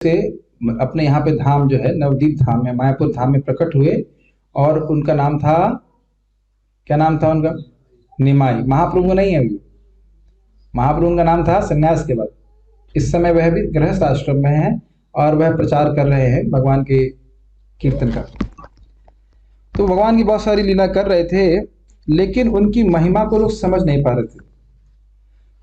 से अपने यहाँ पे धाम जो है नवदीप धाम में, मायापुर धाम में प्रकट हुए। और उनका नाम था, क्या नाम था उनका? निमाई। महाप्रभु नहीं है वो, महाप्रभु का नाम था सन्यास के बाद। इस समय वह भी गृहस्थ आश्रम में है और वह प्रचार कर रहे हैं भगवान के कीर्तन का। तो भगवान की बहुत सारी लीला कर रहे थे, लेकिन उनकी महिमा को लोग समझ नहीं पा रहे थे।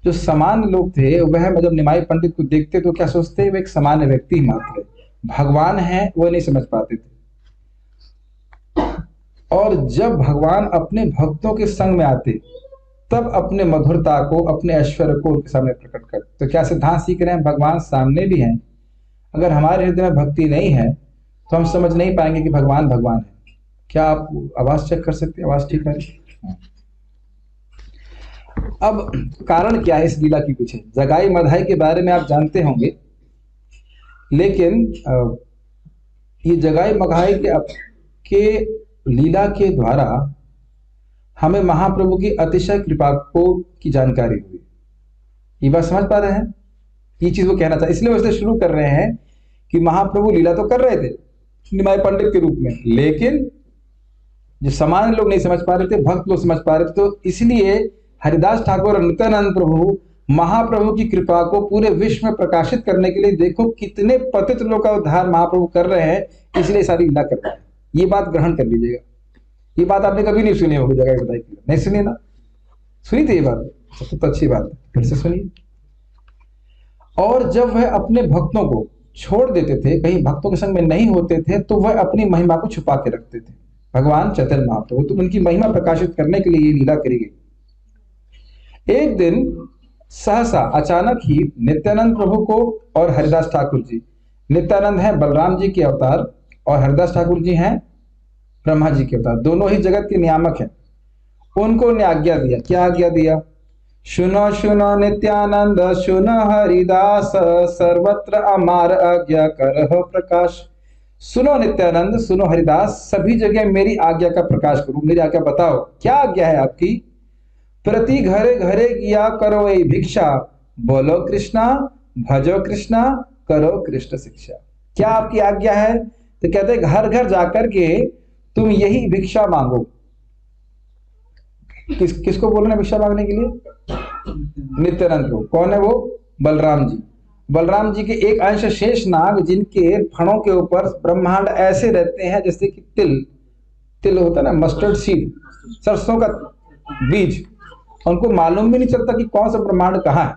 जो सामान्य लोग थे वह जब निमाई पंडित को देखते तो क्या सोचते, वो एक सामान्य व्यक्ति मात्र है, भगवान है वो नहीं समझ पाते थे। और जब भगवान अपने भक्तों के संग में आते तब अपने मधुरता को, अपने ऐश्वर्य को उनके सामने प्रकट करते। तो क्या सिद्धांत सीख रहे हैं, भगवान सामने भी हैं, अगर हमारे हृदय में भक्ति नहीं है तो हम समझ नहीं पाएंगे कि भगवान भगवान है। क्या आप आवाज चेक कर सकते हैं? आवाज ठीक है? अब कारण क्या है इस लीला के पीछे? जगाई मधाई के बारे में आप जानते होंगे, लेकिन ये जगाई मधाई के लीला के द्वारा हमें महाप्रभु की अतिशय कृपा की जानकारी हुई। ये बात समझ पा रहे हैं? ये चीज वो कहना चाहते, इसलिए वैसे शुरू कर रहे हैं कि महाप्रभु लीला तो कर रहे थे निमाई पंडित के रूप में, लेकिन जो सामान्य लोग नहीं समझ पा रहे थे, भक्त लोग समझ पा रहे थे। तो इसलिए हरिदास ठाकुर और नित्यानंद प्रभु महाप्रभु की कृपा को पूरे विश्व में प्रकाशित करने के लिए, देखो कितने पतित लोग का उद्धार महाप्रभु कर रहे हैं, इसलिए सारी लीला कर रहे हैं। ये बात ग्रहण कर लीजिएगा। ये बात आपने कभी नहीं सुनी होगी, जगह बताई, नहीं सुनी ना? सुनी थी ये बात? सबसे तो अच्छी बात है, फिर से सुनिए। और जब वह अपने भक्तों को छोड़ देते थे, कहीं भक्तों के संग में नहीं होते थे, तो वह अपनी महिमा को छुपा के रखते थे। भगवान चैतन्य महाप्रभु, तो उनकी महिमा प्रकाशित करने के लिए ये लीला करी गई। एक दिन सहसा अचानक ही नित्यानंद प्रभु को और हरिदास ठाकुर जी, नित्यानंद है बलराम जी के अवतार और हरिदास ठाकुर जी हैं ब्रह्मा जी के अवतार, दोनों ही जगत के नियामक हैं, उनको ने आज्ञा दिया। क्या आज्ञा दिया? सुनो सुनो नित्यानंद सुनो हरिदास, सर्वत्र अमार आज्ञा करह प्रकाश। सुनो नित्यानंद, सुनो हरिदास, सभी जगह मेरी आज्ञा का प्रकाश करो, मेरी आज्ञा बताओ। क्या आज्ञा है आपकी? प्रति घरे घरे किया करो ये भिक्षा, बोलो कृष्णा भजो कृष्णा करो कृष्ण शिक्षा। क्या आपकी आज्ञा है? तो कहते घर घर जाकर के तुम यही भिक्षा मांगो। किसको बोलना भिक्षा मांगने के लिए? नित्यानंद को। कौन है वो? बलराम जी। बलराम जी के एक अंश शेष नाग, जिनके फणों के ऊपर ब्रह्मांड ऐसे रहते हैं जैसे कि तिल होता है ना, मस्टर्ड सीड, सरसों का बीज। उनको मालूम भी नहीं चलता कि कौन सा ब्रह्मांड कहाँ है।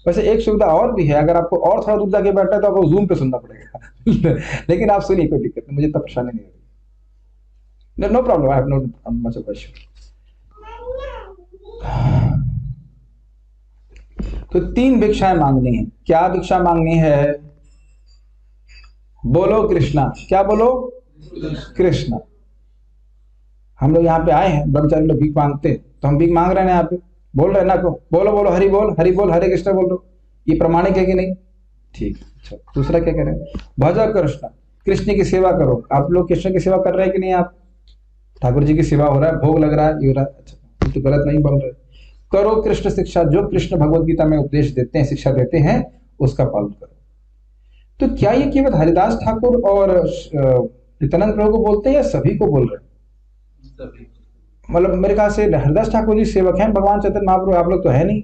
वैसे एक सुविधा और भी है, अगर आपको और थोड़ा दूर जाके बैठा है तो आपको जूम पे सुनना पड़ेगा लेकिन आप सुनिए, कोई दिक्कत नहीं, मुझे इतना परेशानी नहीं होगी। No problem, I have no much of issue. तो 3 भिक्षाएं मांगनी है। क्या भिक्षा मांगनी है? बोलो कृष्णा। क्या बोलो? कृष्णा। हम लोग यहाँ पे आए हैं, ब्रह्मचारी लोग भीख मांगते हैं, तो हम भीख मांग रहे हैं यहाँ पे, बोल रहे हैं ना को बोलो बोलो हरि बोल हरे कृष्ण बोल रहे हो, ये प्रमाणिक है कि नहीं? ठीक। अच्छा, दूसरा क्या करें? भजो कृष्ण, कृष्ण की सेवा करो। आप लोग कृष्ण की सेवा कर रहे हैं कि नहीं? आप ठाकुर जी की सेवा हो रहा है, भोग लग रहा है, ये हो रहा है। अच्छा, तो गलत नहीं बोल रहे। करो कृष्ण शिक्षा, जो कृष्ण भगवद गीता में उपदेश देते हैं, शिक्षा देते हैं, उसका पालन करो। तो क्या ये केवल हरिदास ठाकुर और नित्यानंद प्रभु को बोलते हैं या सभी को बोल रहे हैं? मतलब मेरे ख्याल से हरिदास ठाकुर जी सेवक हैं भगवान चैतन्य महाप्रभु, आप लोग तो है नहीं।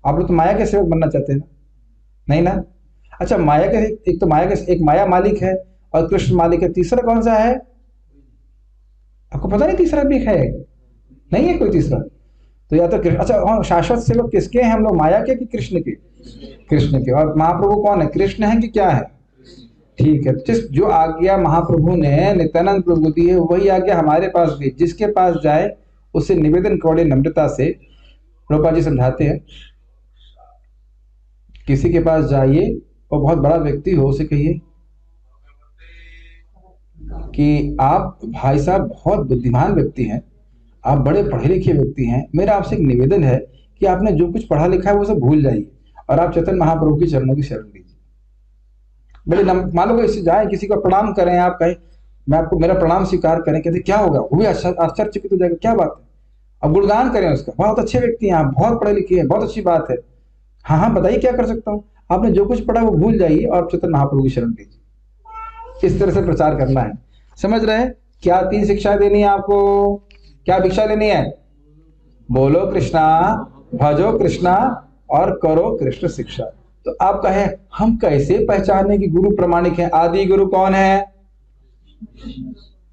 आप लोग तो माया के सेवक बनना चाहते हैं ना? नहीं ना? अच्छा, माया के एक तो एक माया मालिक है और कृष्ण मालिक है, तीसरा कौन सा है? आपको पता नहीं तीसरा भी है? नहीं है कोई तीसरा? तो या तो अच्छा, हाँ, शाश्वत सेवक किसके हैं हम लोग, माया के कि कृष्ण के? कृष्ण के। और महाप्रभु कौन है? कृष्ण है कि क्या है? ठीक है। जो आज्ञा महाप्रभु ने नित्यानंद प्रभु दी है, वही आज्ञा हमारे पास भी। जिसके पास जाए उसे निवेदन करो नम्रता से। प्रभुपाद जी समझाते हैं, किसी के पास जाइए और बहुत बड़ा व्यक्ति हो, उसे कहिए कि आप भाई साहब बहुत बुद्धिमान व्यक्ति हैं, आप बड़े पढ़े लिखे व्यक्ति हैं, मेरा आपसे एक निवेदन है कि आपने जो कुछ पढ़ा लिखा है वो सब भूल जाइए और आप चैतन्य महाप्रभु के चरणों की शरण लीजिए। बड़े मान लो इससे जाए, किसी को प्रणाम करें, आप कहें मैं आपको मेरा प्रणाम स्वीकार करें, कहते क्या होगा? वो भी आश्चर्यचकित हो जाएगा, क्या बात है? अब गुणगान करें उसका, बहुत अच्छे व्यक्ति हैं आप, बहुत पढ़े लिखे हैं, बहुत अच्छी बात है। हाँ हाँ बताइए क्या कर सकता हूँ। आपने जो कुछ पढ़ा वो भूल जाइए और चैतन्य महाप्रभु की शरण लीजिए। इस तरह से प्रचार करना है। समझ रहे हैं? क्या 3 शिक्षा देनी है आपको? क्या भिक्षा लेनी है? बोलो कृष्णा, भजो कृष्णा और करो कृष्ण शिक्षा। तो आप कहें हम कैसे पहचाने कि गुरु प्रमाणिक है? आदि गुरु कौन है?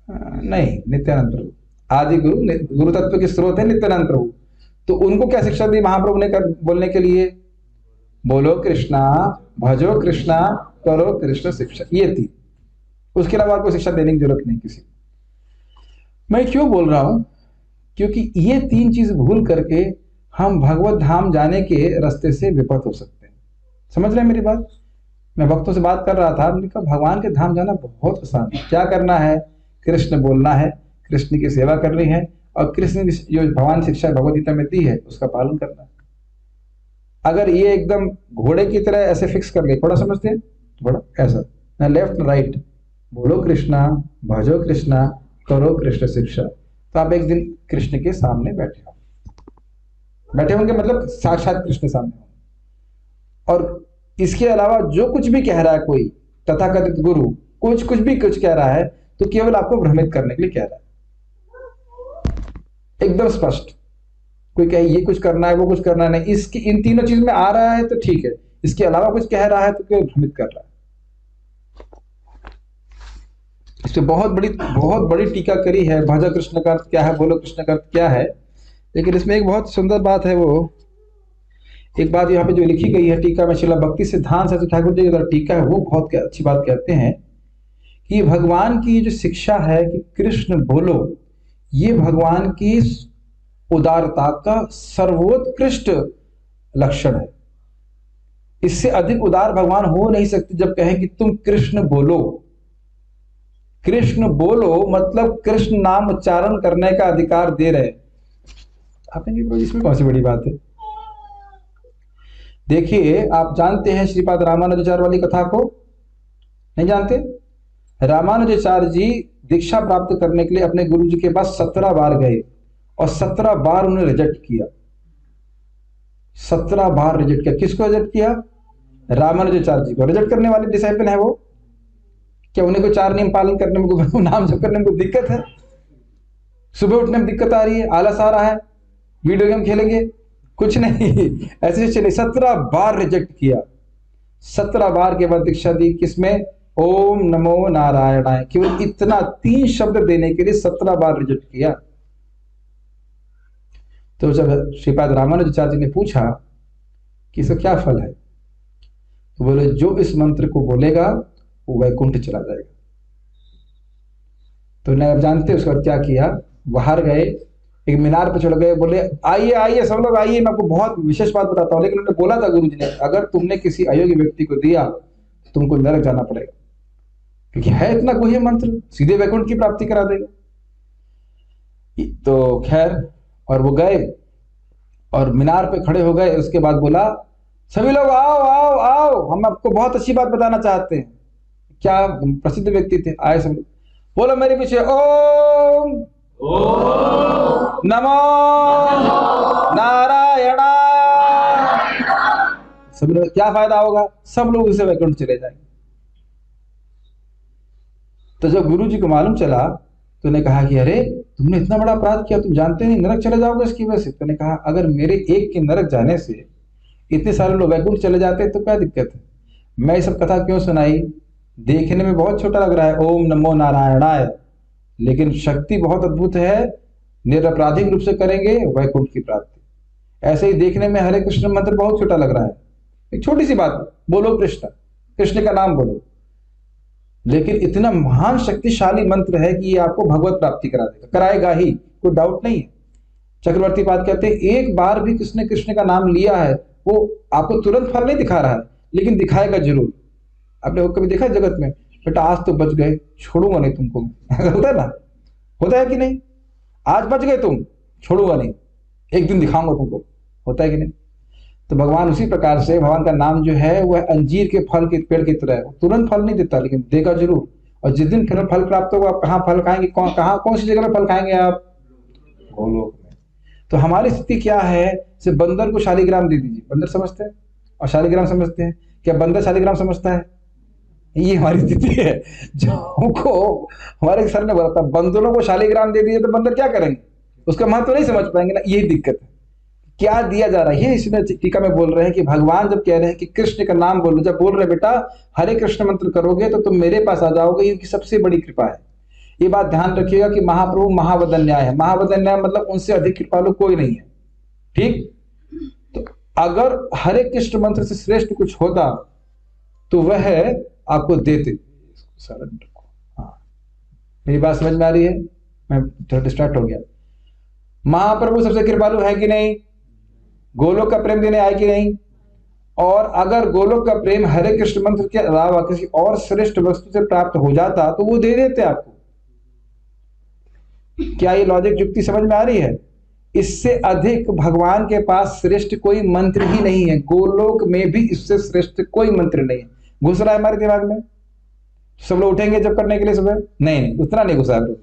नहीं, नित्यानंद प्रभु। आदि गुरु, गुरु तत्व के स्रोत है नित्यानंद प्रभु। तो उनको क्या शिक्षा दी महाप्रभु ने बोलने के लिए? बोलो कृष्णा, भजो कृष्णा, करो कृष्ण शिक्षा। ये थी, उसके अलावा कोई शिक्षा देने की जरूरत नहीं किसी। मैं क्यों बोल रहा हूं? क्योंकि ये 3 चीज भूल करके हम भगवत धाम जाने के रास्ते से विपरीत हो सकते हैं। समझ रहे हैं मेरी बात? मैं भक्तों से बात कर रहा था, मैंने कहा भगवान के धाम जाना बहुत आसान है। क्या करना है? कृष्ण बोलना है, कृष्ण की सेवा करनी है और कृष्ण ने जो भगवान शिक्षा भगवद गीता में दी है उसका पालन करना है। अगर ये एकदम घोड़े की तरह ऐसे फिक्स कर ले, थोड़ा समझते हैं, थोड़ा ऐसा ना, लेफ्ट ना राइट, बोलो कृष्णा, भजो कृष्णा, करो कृष्ण शिक्षा, तो आप एक दिन कृष्ण के सामने बैठे होंगे, मतलब साक्षात कृष्ण सामने होंगे। और इसके अलावा जो कुछ भी कह रहा है कोई तथाकथित गुरु, कुछ भी कह रहा है तो केवल आपको भ्रमित करने के लिए कह रहा है, एकदम स्पष्ट। कोई कहे ये कुछ करना है, वो कुछ करना है, नहीं, इसकी इन तीनों चीज में आ रहा है तो ठीक है, इसके अलावा कुछ कह रहा है तो केवल भ्रमित कर रहा है। इस पे बहुत बड़ी टीका करी है, भजा कृष्ण का अर्थ क्या है, बोलो कृष्ण का अर्थ क्या है। लेकिन इसमें एक बहुत सुंदर बात है, वो एक बात यहाँ पे जो लिखी गई है टीका में, श्रील भक्ति सिद्धांत सरस्वती ठाकुर जी का टीका है, वो बहुत अच्छी बात कहते हैं कि भगवान की जो शिक्षा है कि कृष्ण बोलो, ये भगवान की उदारता का सर्वोत्कृष्ट लक्षण है। इससे अधिक उदार भगवान हो नहीं सकते जब कहें कि तुम कृष्ण बोलो। कृष्ण बोलो मतलब कृष्ण नाम उच्चारण करने का अधिकार दे रहे। आपने इसमें कौन सी बड़ी बात है? देखिए, आप जानते हैं श्रीपाद रामानुजाचार्य वाली कथा को? नहीं जानते? रामानुजाचार्य जी दीक्षा प्राप्त करने के लिए अपने गुरु जी के पास 17 बार गए और 17 बार उन्हें रिजेक्ट किया। 17 बार रिजेक्ट किया। किसको रिजेक्ट किया? रामानुजाचार्य जी को। रिजेक्ट करने वाले डिसाइपल है वो? क्या उन्हें कोई 4 नियम पालन करने में, नाम जप करने में कोई दिक्कत है? सुबह उठने में दिक्कत आ रही है, आलस आ रहा है, वीडियो गेम खेलेंगे? कुछ नहीं, ऐसे चले। 17 बार रिजेक्ट किया। 17 बार के बाद दीक्षा दी। किसमें? ओम नमो नारायणाय। केवल इतना 3 शब्द देने के लिए 17 बार रिजेक्ट किया। तो जब श्रीपाद रामानुजाचार्य जी ने पूछा कि इसका क्या फल है, तो बोले जो इस मंत्र को बोलेगा वो वैकुंठ चला जाएगा। तो आप जानते उसके बाद क्या किया? बाहर गए, एक मीनार पर चढ़ गए, बोले आइए आइए सब लोग आइए, मैं आपको बहुत विशेष बात बताता हूँ। लेकिन उन्होंने बोला था गुरु जी ने, अगर तुमने किसी अयोग्य व्यक्ति को दिया तो तुमको नरक जाना पड़ेगा, क्योंकि है इतना गुह्य मंत्र, सीधे वैकुंठ की प्राप्ति करा देगा। तो खैर, और वो गए और मीनार पे खड़े हो गए। उसके बाद बोला सभी लोग आओ आओ आओ, हम आपको बहुत अच्छी बात बताना चाहते हैं। क्या प्रसिद्ध व्यक्ति थे, आए सब लोग। बोलो मेरे पीछे, ओम नमो नारायणा। सभी लोग, क्या फायदा होगा? सब लोग इसे वैकुंठ चले जाएंगे। तो जब गुरु जी को मालूम चला तो उन्हें कहा कि अरे तुमने इतना बड़ा अपराध किया, तुम जानते नहीं नरक चले जाओगे इसकी वजह से। तो उन्हें कहा अगर मेरे एक के नरक जाने से इतने सारे लोग वैकुंठ चले जाते तो क्या दिक्कत है? मैं ये सब कथा क्यों सुनाई? देखने में बहुत छोटा लग रहा है, ओम नमो नारायणाय, लेकिन शक्ति बहुत अद्भुत है। निरपराधिक रूप से करेंगे वैकुंठ की प्राप्ति। ऐसे ही देखने में हरे कृष्ण मंत्र बहुत छोटा लग रहा है, एक छोटी सी बात, बोलो कृष्ण, कृष्ण का नाम बोलो, लेकिन इतना महान शक्तिशाली मंत्र है कि ये आपको भगवत प्राप्ति करा देगा, कराएगा ही, कोई डाउट नहीं है। चक्रवर्ती पाद कहते हैं एक बार भी किसने कृष्ण का नाम लिया है वो आपको तुरंत फल नहीं दिखा रहा है, लेकिन दिखाएगा जरूर। आपने कभी देखा जगत में, बेटा आज तो बच गए, छोड़ूंगा नहीं तुमको। होता है ना, होता है कि नहीं? आज बच गए तुम, छोड़ूंगा नहीं, एक दिन दिखाऊंगा तुमको। होता है कि नहीं? तो भगवान उसी प्रकार से, भगवान का नाम जो है वह अंजीर के फल के पेड़ की तरह है, वो तुरंत फल नहीं देता, लेकिन देगा जरूर। और जिस दिन फल प्राप्त होगा, आप कहाँ फल खाएंगे? कौन सी जगह में फल खाएंगे आप? गोलोक में। तो हमारी स्थिति क्या है? सिर्फ बंदर को शालिग्राम दे दीजिए, बंदर समझते हैं और शालिग्राम समझते हैं क्या बंदर शालिग्राम समझता है? ये हमारी स्थिति है। जो हमको हमारे सर ने बोला था बंदरों को शालिग्राम दे दिए तो बंदर क्या करेंगे, उसका महत्व तो नहीं समझ पाएंगे ना। यही दिक्कत है, क्या दिया जा रहा है। ये इसमें टीका में बोल रहे हैं कि भगवान जब कह रहे हैं कि कृष्ण का नाम बोलो, जब बोल रहे बेटा हरे कृष्ण मंत्र करोगे तो तुम मेरे पास आ जाओगे, ये सबसे बड़ी कृपा है। ये बात ध्यान रखिएगा कि महाप्रभु महावदन्याय है। वदन्याय मतलब उनसे अधिक कृपालु कोई नहीं है, ठीक। तो अगर हरे कृष्ण मंत्र से श्रेष्ठ कुछ होता तो वह आपको देते। हाँ, मेरी बात समझ में आ रही है? मैं थोड़ा डिस्ट्रैक्ट हो गया। महाप्रभु सबसे कृपालु है कि नहीं? गोलोक का प्रेम देने आए कि नहीं? और अगर गोलोक का प्रेम हरे कृष्ण मंत्र के अलावा किसी और श्रेष्ठ वस्तु से प्राप्त हो जाता तो वो दे देते आपको। क्या ये लॉजिक युक्ति समझ में आ रही है? इससे अधिक भगवान के पास श्रेष्ठ कोई मंत्र ही नहीं है। गोलोक में भी इससे श्रेष्ठ कोई मंत्र नहीं है। घुस रहा है हमारे दिमाग में? सब लोग उठेंगे जब करने के लिए सुबह? नहीं, उतना नहीं घुसा है।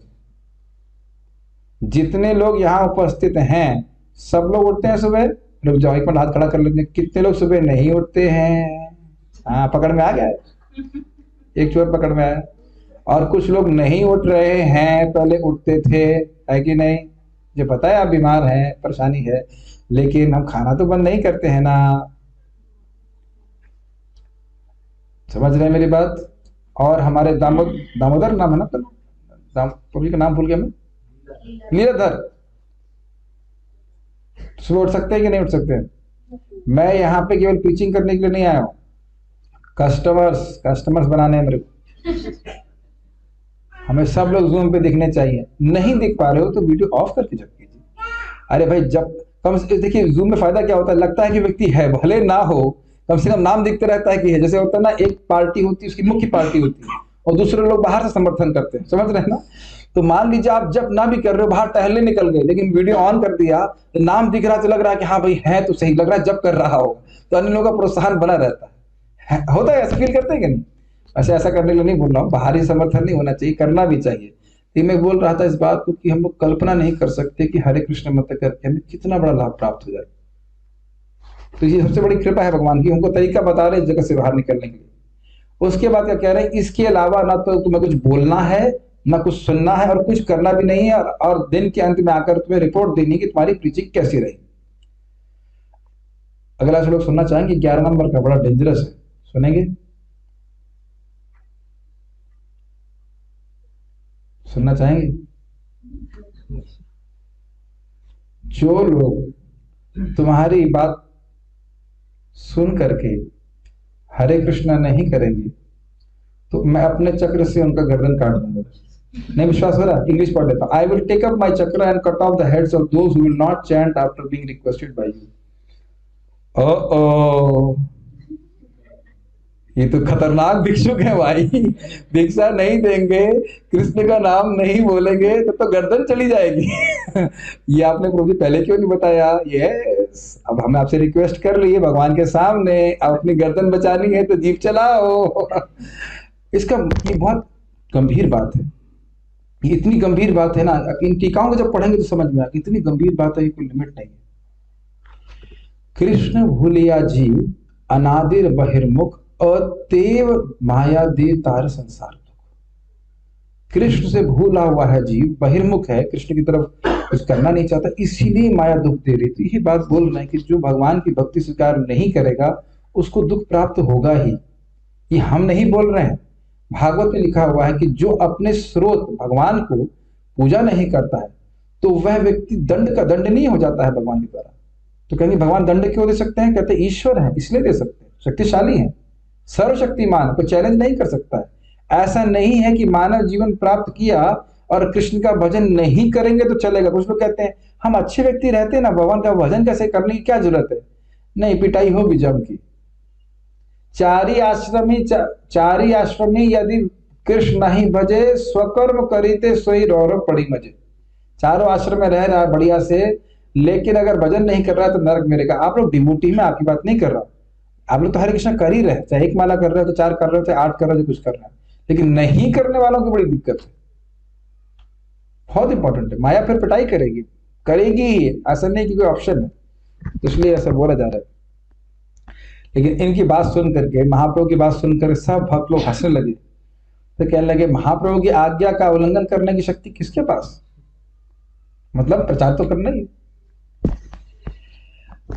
जितने लोग यहाँ उपस्थित हैं सब लोग उठते हैं सुबह? रुक जाओ एक मिनट, हाथ खड़ा कर लेते हैं। कितने लोग सुबह नहीं उठते हैं? हाँ, पकड़ में आ गया है, एक चोर पकड़ में आया। और कुछ लोग नहीं उठ रहे हैं, पहले उठते थे, है कि नहीं? मुझे पता है आप बीमार हैं, परेशानी है, लेकिन हम खाना तो बंद नहीं करते हैं ना। समझ रहे हैं मेरी बात? और हमारे दामोदर नाम है ना, पब्लिक का नाम भूल गया मैं, लीलाधर, सुबह उठ सकते हैं कि नहीं उठ सकते हैं? मैं यहाँ पे केवल टीचिंग करने के लिए नहीं आया हूँ, कस्टमर्स बनाने हैं मेरे को। हमें सब लोग जूम पे दिखने चाहिए। नहीं दिख पा रहे हो तो वीडियो ऑफ करके जब कीजिए। अरे भाई, जब कम से देखिए जूम में फायदा क्या होता है, लगता है कि व्यक्ति है, भले ना हो, कम से कम नाम दिखते रहता है कि है। जैसे होता है ना, एक पार्टी होती है, उसकी मुख्य पार्टी होती है और दूसरे लोग बाहर से समर्थन करते हैं, समझ रहे हैं ना। तो मान लीजिए आप जब ना भी कर रहे हो, बाहर टहलने निकल गए, लेकिन वीडियो ऑन कर दिया तो नाम दिख रहा तो लग रहा है कि हाँ भाई है, तो सही लग रहा है। जब कर रहा हो तो अन्य लोगों का प्रोत्साहन बना रहता है। होता है ऐसा, फील करते हैं कि नहीं? वैसे ऐसा करने के लिए नहीं बोल रहा हूँ, बाहरी समर्थन नहीं होना चाहिए, करना भी चाहिए। तो मैं बोल रहा था इस बात को कि हम लोग कल्पना नहीं कर सकते कि हरे कृष्ण मंत्र करके हमें कितना बड़ा लाभ प्राप्त हो जाए। तो ये सबसे बड़ी कृपा है भगवान की, हमको तरीका बता रहे जगह से बाहर निकलने के लिए। उसके बाद क्या कह रहे हैं, इसके अलावा ना तो तुम्हें कुछ बोलना है, ना कुछ सुनना है, और कुछ करना भी नहीं है। और दिन के अंत में आकर तुम्हें रिपोर्ट देनी कि तुम्हारी प्रीचिंग कैसी रही। अगला से लोग सुनना चाहेंगे, 11 नंबर का बड़ा डेंजरस है, सुनेंगे? सुनना चाहेंगे? जो लोग तुम्हारी बात सुन करके हरे कृष्णा नहीं करेंगे तो मैं अपने चक्र से उनका गर्दन काट दूंगा। नहीं विश्वास हो रहा? इंग्लिश पढ़ लेता हूं। I will take up my chakra and cut off the heads of those who will not chant after being requested by you. ओ, ये तो खतरनाक भिक्षुक है भाई। भिक्षा नहीं देंगे, कृष्ण का नाम नहीं बोलेंगे तो गर्दन चली जाएगी। ये आपने प्रभु जी पहले क्यों नहीं बताया? यस, अब हमने आपसे रिक्वेस्ट कर ली है भगवान के सामने, अब अपनी गर्दन बचानी है तो जीभ चलाओ। इसका ये बहुत गंभीर बात है, ये इतनी गंभीर बात है ना, इन टीकाओं को जब पढ़ेंगे तो समझ में आएगा इतनी गंभीर बात है, ये कोई लिमिट नहीं है। कृष्ण भूलिया जीव अनादिर बहिर्मुख अतएव माया दे तार संसार। कृष्ण से भूला हुआ है जीव, बहिर्मुख है, कृष्ण की तरफ कुछ करना नहीं चाहता, इसीलिए माया दुख दे रही थी। यही बात बोल रहे हैं कि जो भगवान की भक्ति स्वीकार नहीं करेगा उसको दुख प्राप्त होगा ही। ये हम नहीं बोल रहे हैं, भागवत में लिखा हुआ है कि जो अपने स्रोत भगवान को पूजा नहीं करता है तो वह व्यक्ति दंड का दंड नहीं हो जाता है भगवान के द्वारा। तो कहेंगे भगवान दंड क्यों दे सकते हैं? कहते ईश्वर है इसलिए दे सकते हैं, शक्तिशाली है, सर्वशक्तिमान, कोई चैलेंज नहीं कर सकता है। ऐसा नहीं है कि मानव जीवन प्राप्त किया और कृष्ण का भजन नहीं करेंगे तो चलेगा। कुछ लोग कहते हैं हम अच्छे व्यक्ति रहते हैं ना, भगवान का भजन कैसे करने की क्या जरूरत है? नहीं, पिटाई होगी जम की। चारी आश्रमी यदि कृष्ण नहीं भजे स्वकर्म करीते सोई रौरव पड़ी मजे। चारों आश्रम में रह रहा है बढ़िया से, लेकिन अगर भजन नहीं कर रहा है तो नरक मिलेगा। आप लोग डिमोटी में, आपकी बात नहीं कर रहा, आप लोग तो हरे कृष्ण कर ही रहे, चाहे एक माला कर रहे हो तो 4 कर रहे हो, चाहे 8 कर रहे हो, कुछ कर रहे हो, लेकिन नहीं करने वालों की बड़ी दिक्कत है। बहुत इंपॉर्टेंट है। माया फिर पिटाई करेगी ही, ऐसा नहीं कि कोई ऑप्शन है, तो इसलिए ऐसा बोला जा रहा है। लेकिन इनकी बात सुन करके, महाप्रभु की बात सुनकर सब भक्त लोग हंसने लगे। तो कहने लगे महाप्रभु की आज्ञा का उल्लंघन करने की शक्ति किसके पास, मतलब प्रचार तो करना ही।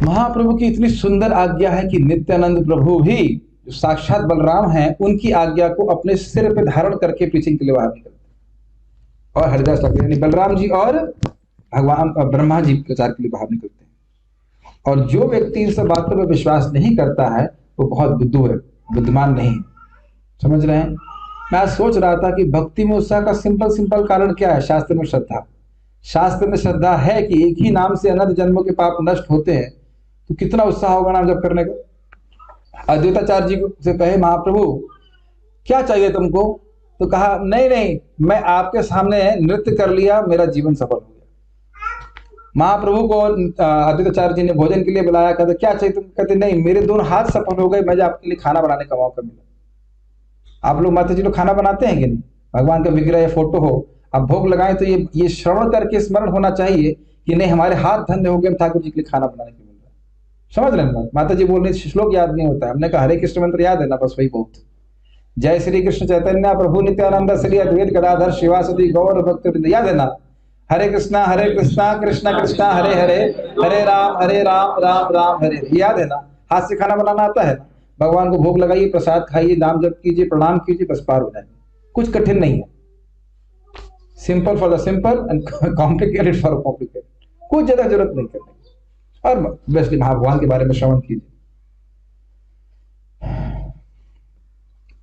महाप्रभु की इतनी सुंदर आज्ञा है कि नित्यानंद प्रभु भी जो साक्षात बलराम हैं, उनकी आज्ञा को अपने सिर पे धारण करके प्रीचिंग के लिए बाहर निकलते हैं। और हरिदास ठाकुर यानी बलराम जी और भगवान ब्रह्मा जी प्रचार के लिए बाहर निकलते हैं। और जो व्यक्ति इन सब बातों पर विश्वास नहीं करता है वो बहुत बुद्धू है, बुद्धिमान नहीं। समझ रहे हैं? मैं आज सोच रहा था कि भक्ति में उत्साह का सिंपल कारण क्या है? शास्त्र में श्रद्धा। शास्त्र में श्रद्धा है कि एक ही नाम से अनंत जन्मों के पाप नष्ट होते हैं, तो कितना उत्साह होगा नाम जप करने का। अद्वैताचार्य जी से कहे महाप्रभु क्या चाहिए तुमको, तो कहा नहीं मैं आपके सामने नृत्य कर लिया, मेरा जीवन सफल हो गया। महाप्रभु को अद्वैताचार्य जी ने भोजन के लिए बुलाया, कहते क्या चाहिए तुम, कहते नहीं मेरे दोनों हाथ सफल हो गए, मुझे आपके लिए खाना बनाने का मौका मिला। आप लोग माता जी लोग खाना बनाते हैं कि नहीं? भगवान का विग्रह या फोटो हो, आप भोग लगाएं तो ये श्रवण करके स्मरण होना चाहिए कि नहीं हमारे हाथ धन्य हो गए, हम ठाकुर जी के लिए खाना बनाने के मिल रहा है। समझ रहे हैं? माता जी बोल रही श्लोक याद नहीं होता है, हमने कहा हरे कृष्ण मंत्र याद है ना, बस वही बहुत। जय श्री कृष्ण चैतन्य प्रभु नित्यानंद श्री अद्वैत गदाधर शिवासदि गौर भक्त, याद है ना? हरे कृष्णा कृष्ण कृष्णा हरे हरे, हरे राम राम हरे, याद है ना? हाथ से खाना बनाना आता है ना? भगवान को भोग लगाइए, प्रसाद खाइए, नाम जप कीजिए, प्रणाम कीजिए, बस पार हो जाएंगे। कुछ कठिन नहीं है। Simple for the simple and complicated for complicated. कुछ ज्यादा जरूरत नहीं करने की। और बेसिकली भगवान के बारे में श्रवण कीजिए।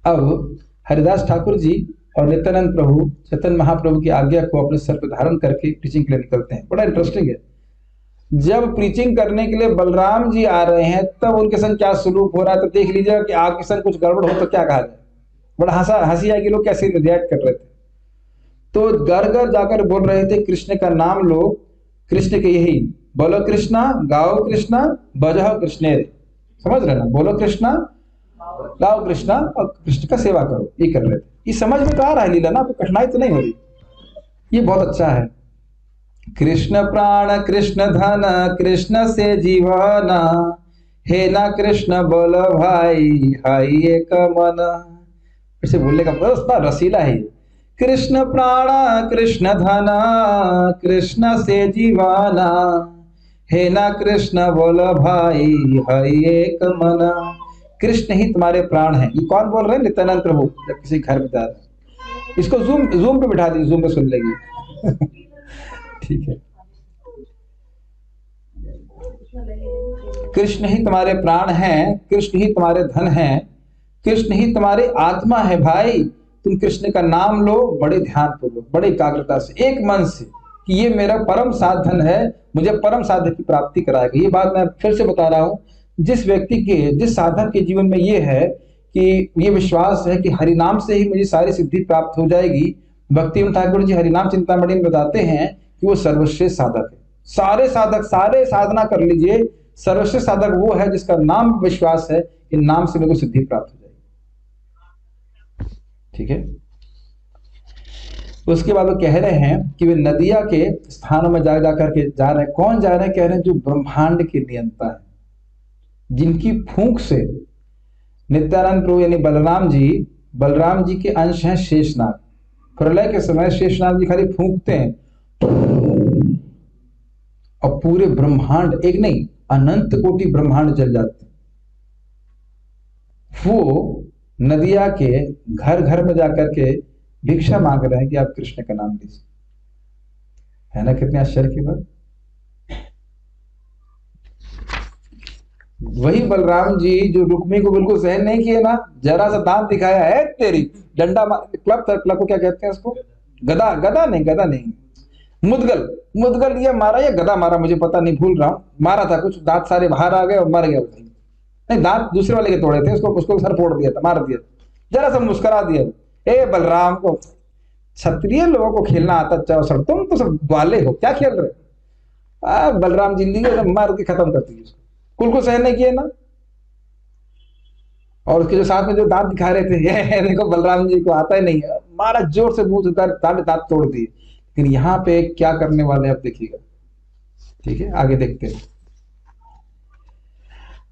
अब हरिदास ठाकुर जी और नित्यानंद प्रभु चैतन्य महाप्रभु की आज्ञा को अपने सर पर धारण करके प्रीचिंग के लिए निकलते हैं। बड़ा इंटरेस्टिंग है, जब प्रीचिंग करने के लिए बलराम जी आ रहे हैं तब उनके संग क्या सलूक हो रहा है, तो देख लीजिएगा कि आपके संग कुछ गड़बड़ हो तो क्या कहा जाए। बड़ा हंसी आएगी, लोग कैसे रिएक्ट कर रहे थे। तो घर घर जाकर बोल रहे थे कृष्ण का नाम लो, कृष्ण के यही बोलो कृष्णा, गाओ कृष्णा, बजाओ कृष्ण। समझ रहे ना? बोलो कृष्णा, गाओ कृष्णा और कृष्ण का सेवा करो, ये कर रहे थे। ये समझ में तो आ रहा है लीला ना, आपको कठिनाई तो नहीं हो रही। ये बहुत अच्छा है। कृष्ण प्राण कृष्ण धन कृष्ण से जीवना, हे ना कृष्ण बोलो भाई हाई एक मन। इसे बोलने का मतलब रसीला है। कृष्ण प्राण कृष्ण धन कृष्ण से जीवाना, हे ना कृष्ण बोलो भाई हाई एक मन। कृष्ण ही तुम्हारे प्राण हैं। ये कौन बोल रहे हैं? नित्यानंद प्रभु जब किसी घर में जा रहे हैं। इसको जूम पे बिठा दीजिए, जूम पे सुन लेगी। ठीक है। कृष्ण ही तुम्हारे प्राण हैं, कृष्ण ही तुम्हारे धन हैं, कृष्ण ही तुम्हारी आत्मा है भाई। तुम कृष्ण का नाम लो बड़े ध्यान पूर्वक, बड़े एकाग्रता से, एक मन से कि ये मेरा परम साधन है, मुझे परम साधन की प्राप्ति कराएगा। ये बात मैं फिर से बता रहा हूँ, जिस व्यक्ति के, जिस साधक के जीवन में ये है कि ये विश्वास है कि हरिनाम से ही मुझे सारी सिद्धि प्राप्त हो जाएगी। भक्ति ठाकुर जी हरिनाम चिंतामणि में बताते हैं कि वो सर्वश्रेष्ठ साधक है। सारे साधक, सारे साधना कर लीजिए, सर्वश्रेष्ठ साधक वो है जिसका नाम विश्वास है कि नाम से मेरे को सिद्धि प्राप्त हो जाएगी। ठीक है। उसके बाद वो कह रहे हैं कि वे नदिया के स्थानों में जा करके जा रहे हैं। कौन जा रहे हैं? कह रहे हैं जो ब्रह्मांड के नियंता है, जिनकी फूंक से नित्यानंद प्रभु यानी बलराम जी के अंश हैं शेषनाग। प्रलय के समय शेषनाग जी खाली फूंकते हैं और पूरे ब्रह्मांड, एक नहीं अनंत कोटि ब्रह्मांड जल जाते हैं। वो नदिया के घर घर में जाकर के भिक्षा मांग रहे हैं कि आप कृष्ण का नाम लीजिए। है ना कितने आश्चर्य की बात। वही बलराम जी जो रुक्मी को बिल्कुल सहन नहीं किए ना, जरा सा दांत दिखाया है तेरी डंडा क्लब को क्या कहते हैं उसको? गदा नहीं, मुदगल ये मारा या गदा मारा मुझे पता नहीं, भूल रहा हूं। मारा था, कुछ दांत सारे बाहर आ गए और मर गया। नहीं, दांत दूसरे वाले के तोड़े थे, उसको सर फोड़ दिया था, मार दिया। जरा सा मुस्कुरा दिया। ए बलराम को, क्षत्रिय लोगों को खेलना आता चाहो सर, तुम तो सब ग्वाले हो, क्या खेल रहे? बलराम जी लिए मार के खत्म कर दिए। कुल को सहन नहीं किए ना। और उसके जो साथ में जो दांत दिखा रहे थे, ये देखो बलराम जी को आता ही नहीं है, मारा जोर से मुंह से दांत तोड़ दिए। लेकिन यहाँ पे क्या करने वाले आप देखिएगा। ठीक है, आगे देखते हैं।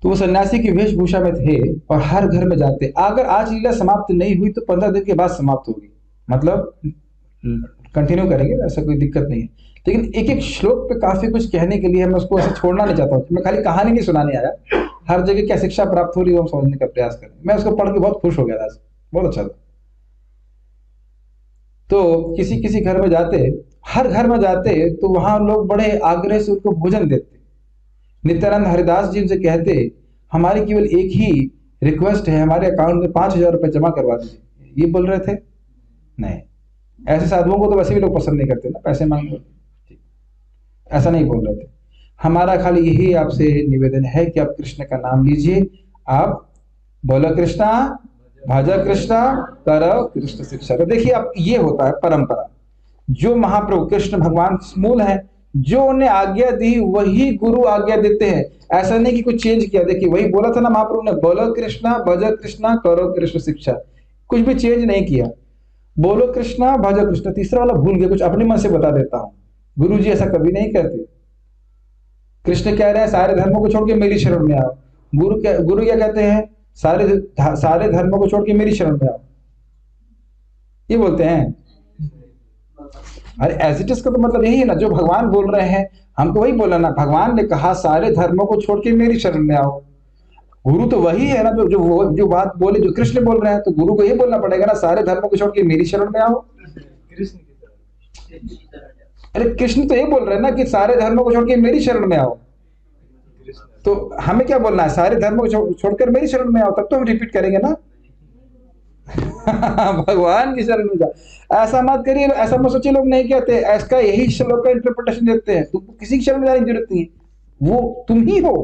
तो वो सन्यासी की वेशभूषा में थे और हर घर में जाते। अगर आज लीला समाप्त नहीं हुई तो 15 दिन के बाद समाप्त होगी, मतलब कंटिन्यू करेंगे, ऐसा कोई दिक्कत नहीं है। लेकिन एक एक श्लोक पे काफी कुछ कहने के लिए मैं उसको ऐसे छोड़ना नहीं चाहता हूँ। मैं खाली कहानी नहीं सुनाने आया, हर जगह क्या शिक्षा प्राप्त हो रही है वो समझने का प्रयास करें। मैं उसको पढ़ के बहुत खुश हो गया था, बहुत अच्छा था। तो किसी किसी घर में जाते, हर घर में जाते तो वहां लोग बड़े आग्रह से उनको भोजन देते। नित्यानंद हरिदास जी उनसे कहते, हमारी केवल एक ही रिक्वेस्ट है, हमारे अकाउंट में 5,000 रुपए जमा करवा दीजिए। ये बोल रहे थे। नहीं, ऐसे साधुओं को तो वैसे भी लोग पसंद नहीं करते ना, पैसे मांगने। ऐसा नहीं बोल रहे थे। हमारा खाली यही आपसे निवेदन है कि आप कृष्ण का नाम लीजिए, आप बोलो कृष्णा, भज कृष्णा, करो कृष्ण शिक्षा। तो देखिए अब ये होता है परंपरा। जो महाप्रभु कृष्ण भगवान मूल है, जो उन्हें आज्ञा दी वही गुरु आज्ञा देते हैं। ऐसा नहीं कि कुछ चेंज किया। देखिए वही बोला था ना महाप्रभु ने, बोलो कृष्णा, भज कृष्णा, करो कृष्ण शिक्षा। कुछ भी चेंज नहीं किया। बोलो कृष्णा, भज कृष्ण, तीसरा वाला भूल गया, कुछ अपने मन से बता देता हूं। गुरु जी ऐसा कभी नहीं कहते। कृष्ण कह रहे हैं सारे धर्मों को छोड़ के मेरी शरण में आओ। गुरु क्या कहते हैं, सारे धर्मों को छोड़ के मेरी शरण में आओ, ये बोलते हैं। अरे एज इट इज का तो मतलब यही है ना, जो भगवान बोल रहे हैं हमको वही बोलना ना। भगवान ने कहा सारे धर्मों को छोड़ के मेरी शरण में आओ। गुरु तो वही है ना, जो बात बोले, जो कृष्ण बोल रहे हैं, तो गुरु को ये बोलना पड़ेगा ना, सारे धर्मों को छोड़ के मेरी शरण में आओ। अरे कृष्ण तो ये बोल रहे हैं ना कि सारे धर्मों को छोड़ के मेरी शरण में आओ। तो हमें क्या बोलना है, सारे धर्मों को छोड़कर मेरी शरण में आओ, तब तो हम रिपीट करेंगे ना। भगवान की शरण में जाओ। ऐसा मत करिए, ऐसा मत सोचिए लोग नहीं कहते, ऐसा यही श्लोक का इंटरप्रिटेशन देते हैं। तुमको किसी की शरण में जाने की जरूरत नहीं है, वो तुम ही हो,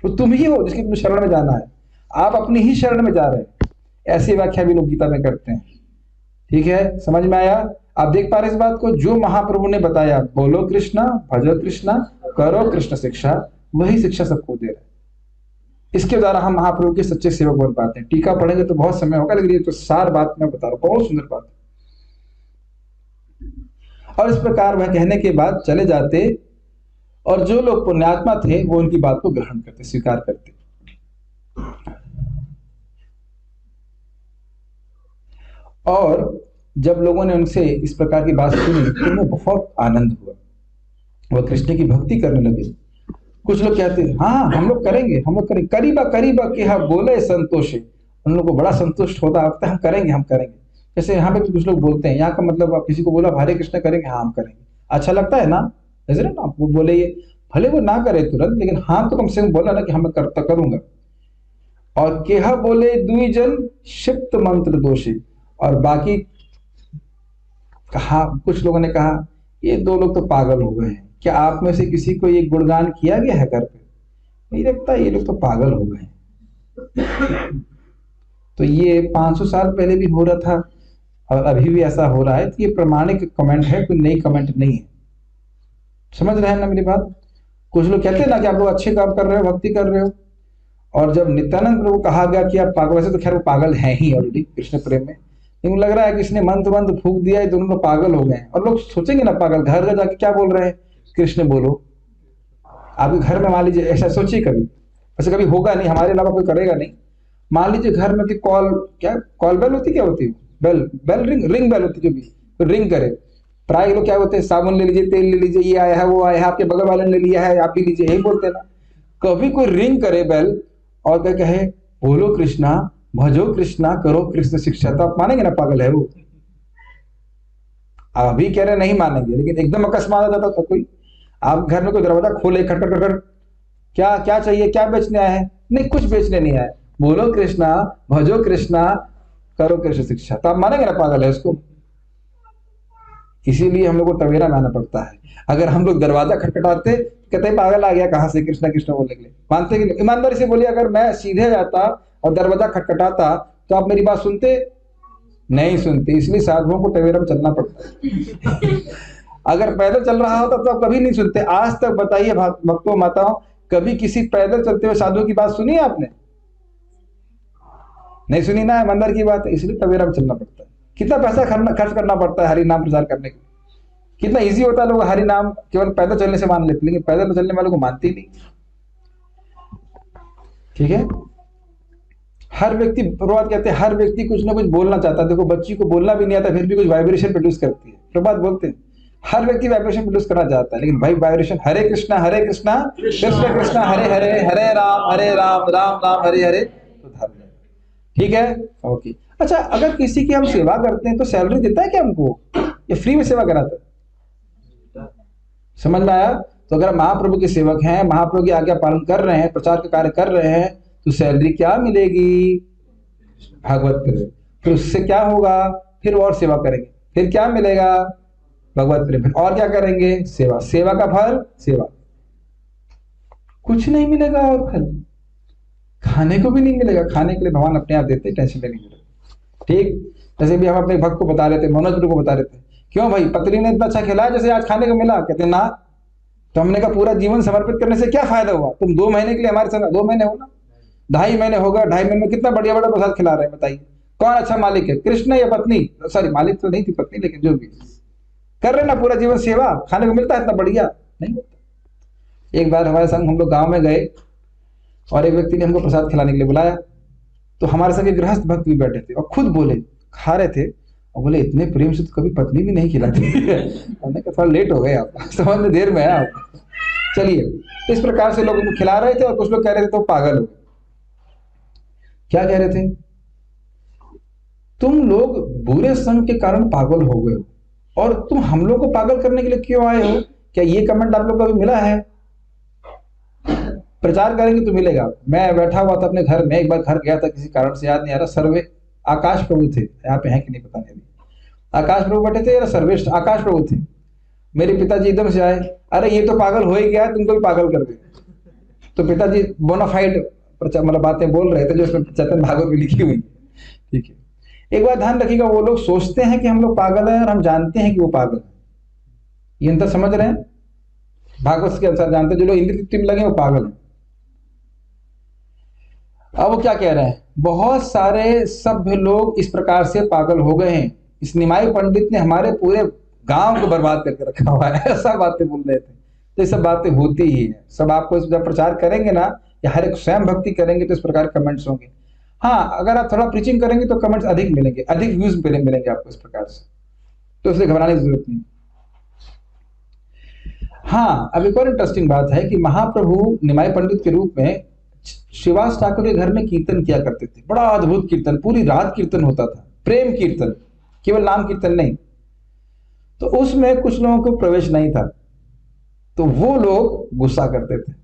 वो तुम ही हो जिसकी तुम्हें शरण में जाना है। आप अपनी ही शरण में जा रहे हैं। ऐसी व्याख्या भी लोग गीता में करते हैं। ठीक है, समझ में आया? आप देख पा रहे इस बात को, जो महाप्रभु ने बताया, बोलो कृष्णा, भजो कृष्णा, करो कृष्ण शिक्षा, वही शिक्षा सबको दे रहे हैं। इसके द्वारा हम महाप्रभु के सच्चे सेवक बन पाते हैं। टीका पढ़ेंगे तो बहुत समय होगा, लेकिन ये तो सार बात मैं बता रहा हूं, बहुत सुंदर बात है। और इस प्रकार वह कहने के बाद चले जाते, और जो लोग पुण्यात्मा थे वो उनकी बात को ग्रहण करते, स्वीकार करते। और जब लोगों ने उनसे इस प्रकार की बात सुनी तो उन्हें बहुत आनंद हुआ, वह कृष्ण की भक्ति करने लगे। कुछ लोग कहते हैं हाँ हम लोग करेंगे, हम लोग करेंगे, करीबा करीबा कि हाँ बोले संतोष। उन लोगों को बड़ा संतुष्ट होता है, हम करेंगे, हम करेंगे। जैसे यहाँ पे भी कुछ लोग बोलते हैं, यहाँ का मतलब आप किसी को बोला हरे कृष्ण करेंगे, हाँ हम करेंगे, अच्छा लगता है ना, जैसे ना वो बोले, ये भले वो ना करे तुरंत, लेकिन हाँ तो कम से कम बोला ना कि हम करता करूंगा। और केहा बोले दुई जन क्षिप्त मंत्र दोषी, और बाकी कहा, कुछ लोगों ने कहा ये दो लोग तो पागल हो गए हैं। क्या आप में से किसी को ये गुणगान किया गया है घर पे? नहीं लगता, ये लोग तो पागल हो गए। तो ये 500 साल पहले भी हो रहा था और अभी भी ऐसा हो रहा है, तो ये प्रमाणिक कमेंट है, कोई नई कमेंट नहीं है। समझ रहे हैं ना मेरी बात? कुछ लोग कहते हैं ना कि आप लोग अच्छे काम कर रहे हो, भक्ति कर रहे हो, और जब नित्यानंद प्रभु कहा गया कि आप पागल, वैसे तो खैर वो पागल हैं ही ऑलरेडी कृष्ण प्रेम में, लेकिन लग रहा है कि इसने मंत्र फूक दिया है, दोनों लोग पागल हो गए। और लोग सोचेंगे ना पागल, घर घर जाके क्या बोल रहे हैं, कृष्ण बोलो। आपके घर में मान लीजिए, ऐसा सोचिए कभी, वैसे कभी होगा नहीं, हमारे अलावा कोई करेगा नहीं। मान लीजिए घर में कॉल, क्या कॉल बेल होती, क्या होती है, बेल रिंग बेल होती, जो भी तो रिंग करे। प्राय लोग क्या होते हैं, साबुन ले लीजिए, तेल ले लीजिए, ये आया है, वो आया है, आपके बगल वाले ने ले लिया है, आप भी लीजिए, यही बोलते हैं ना। कभी कोई रिंग करे बेल और क्या कहे, बोलो कृष्णा, भजो कृष्णा, करो कृष्ण शिक्षा, तो आप मानेंगे ना पागल है वो? अभी कह रहे नहीं मानेंगे, लेकिन एकदम अकस्मात आ जाता था कोई, आप घर में कोई दरवाजा खोले, खट खट खट, क्या क्या चाहिए, क्या बेचने आए हैं? नहीं कुछ बेचने नहीं आए, बोलो कृष्णा, भजो कृष्णा, करो कृष्ण शिक्षा, तो आप मानेंगे ना पागल है उसको? इसीलिए हम लोग को टवेरा में आना पड़ता है। अगर हम लोग दरवाजा खटखटाते, कहते हैं पागल आ गया कहां से कृष्णा कृष्णा बोलने के लिए, मानते कि नहीं? ईमानदारी से बोलिए, अगर मैं सीधे जाता और दरवाजा खटखटाता तो आप मेरी बात सुनते? नहीं सुनते। इसलिए साधुओं को टवेरा में चलना पड़ता है। अगर पैदल चल रहा होता तो आप कभी नहीं सुनते। आज तक बताइए भक्तों माताओं, कभी किसी पैदल चलते हुए साधु की बात सुनी है आपने? नहीं सुनी ना, ईमानदार की बात है। इसलिए टवेरा में चलना पड़ता है। कितना पैसा खर्च करना पड़ता है हरि नाम प्रचार करने के लिए। कितना इजी होता है, लोग हरि नाम केवल पैदल चलने से मान लेते, लेकिन पैदल चलने वालों को मानते ही नहीं। ठीक है। हर व्यक्ति, प्रभात कहते हैं हर व्यक्ति कुछ ना कुछ बोलना चाहता है। देखो बच्ची को बोलना भी नहीं आता फिर भी कुछ वाइब्रेशन प्रोड्यूस करती है। प्रभात बोलते हैं हर व्यक्ति वाइब्रेशन प्रोड्यूस करना चाहता है, लेकिन भाई वाइब्रेशन हरे कृष्णा कृष्ण कृष्णा हरे हरे, हरे राम राम राम हरे हरे, तो धर्म है। ठीक है, ओके। अच्छा, अगर किसी की हम सेवा करते हैं तो सैलरी देता है क्या हमको, या फ्री में सेवा कराता है? समझ में आया? तो अगर महाप्रभु के सेवक हैं, महाप्रभु की आज्ञा पालन कर रहे हैं, प्रचार का कार्य कर रहे हैं, तो सैलरी क्या मिलेगी? भागवत प्रेम। फिर उससे क्या होगा? फिर और सेवा करेंगे, फिर क्या मिलेगा? भगवत प्रेम। और क्या करेंगे? सेवा। सेवा का फल सेवा, कुछ नहीं मिलेगा। और फल खाने को भी नहीं मिलेगा, खाने के लिए भगवान अपने आप देते, टेंशन लेने की। ठीक, जैसे भी हम अपने भक्त को बता रहे थे, मनोज गुरु को बता रहे थे, क्यों भाई पत्नी ने इतना अच्छा खिलाया जैसे आज खाने को मिला? कहते ना, तो हमने कहा पूरा जीवन समर्पित करने से क्या फायदा हुआ? तुम 2 महीने के लिए हमारे साथ, 2 महीने हो ना, 2.5 महीने होगा, 2.5 महीने में कितना बढ़िया बड़ा प्रसाद खिला रहे हैं, बताइए कौन अच्छा मालिक है, कृष्ण या पत्नी? सॉरी, मालिक तो नहीं थी पत्नी, लेकिन जो भी कर रहे ना पूरा जीवन सेवा, खाने को मिलता है इतना बढ़िया? नहीं मिलता। एक बार हमारे संग हम लोग गांव में गए और एक व्यक्ति ने हमको प्रसाद खिलाने के लिए बुलाया, तो हमारे संग एक गृहस्थ भक्त भी बैठे थे और खुद बोले, खा रहे थे और बोले इतने प्रेम से तो कभी पत्नी भी नहीं खिलाती। हमने कहा थोड़ा लेट हो गए आप, समझ में देर में है आप। चलिए, इस प्रकार से लोग उनको खिला रहे थे और कुछ लोग कह रहे थे तो पागल हो। क्या कह रहे थे? तुम लोग बुरे संग के कारण पागल हो गए हो, और तुम हम लोग को पागल करने के लिए क्यों आए हो? क्या ये कमेंट आप लोग को अभी मिला है? प्रचार करेंगे तो मिलेगा। मैं बैठा हुआ था अपने घर में, एक बार घर गया था किसी कारण से, याद नहीं आ रहा, सर्वे आकाश प्रभु थे, यहाँ पे हैं कि नहीं पता नहीं अभी। आकाश प्रभु बैठे थे या सर्वेश आकाश प्रभु थे। मेरे पिताजी एकदम से आए, अरे ये तो पागल हो ही गया, तुमको भी पागल कर दे। तो पिताजी बोनाफाइड मतलब बातें बोल रहे थे जो उसमें चेतन भागवत में लिखी हुई। ठीक है, एक बात ध्यान रखिएगा, वो लोग सोचते हैं कि हम लोग पागल हैं और हम जानते हैं कि वो पागल है। ये अंतर समझ रहे हैं? भागवत के अनुसार जानते हैं, जो लोग इंद्र तृप्ति में लगे वो पागल है। अब वो क्या कह रहे हैं? बहुत सारे सभ्य लोग इस प्रकार से पागल हो गए हैं, इस निमाई पंडित ने हमारे पूरे गांव को बर्बाद करके रखा हुआ है, ऐसा बातें बोल रहे थे। तो ये सब बातें होती ही है, सब आपको जब प्रचार करेंगे ना, या हर एक स्वयं भक्ति करेंगे तो इस प्रकार कमेंट्स होंगे। हाँ, अगर आप थोड़ा प्रीचिंग करेंगे तो कमेंट्स अधिक मिलेंगे, अधिक व्यूज मिलेंगे आपको इस प्रकार से, तो इसलिए घबराने की जरूरत नहीं। हाँ, अब एक और इंटरेस्टिंग बात है कि महाप्रभु निमाई पंडित के रूप में श्रीवास ठाकुर के घर में कीर्तन किया करते थे। बड़ा अद्भुत कीर्तन, पूरी रात कीर्तन होता था, प्रेम कीर्तन, केवल नाम कीर्तन नहीं। तो उसमें कुछ लोगों को प्रवेश नहीं था, तो वो लोग गुस्सा करते थे।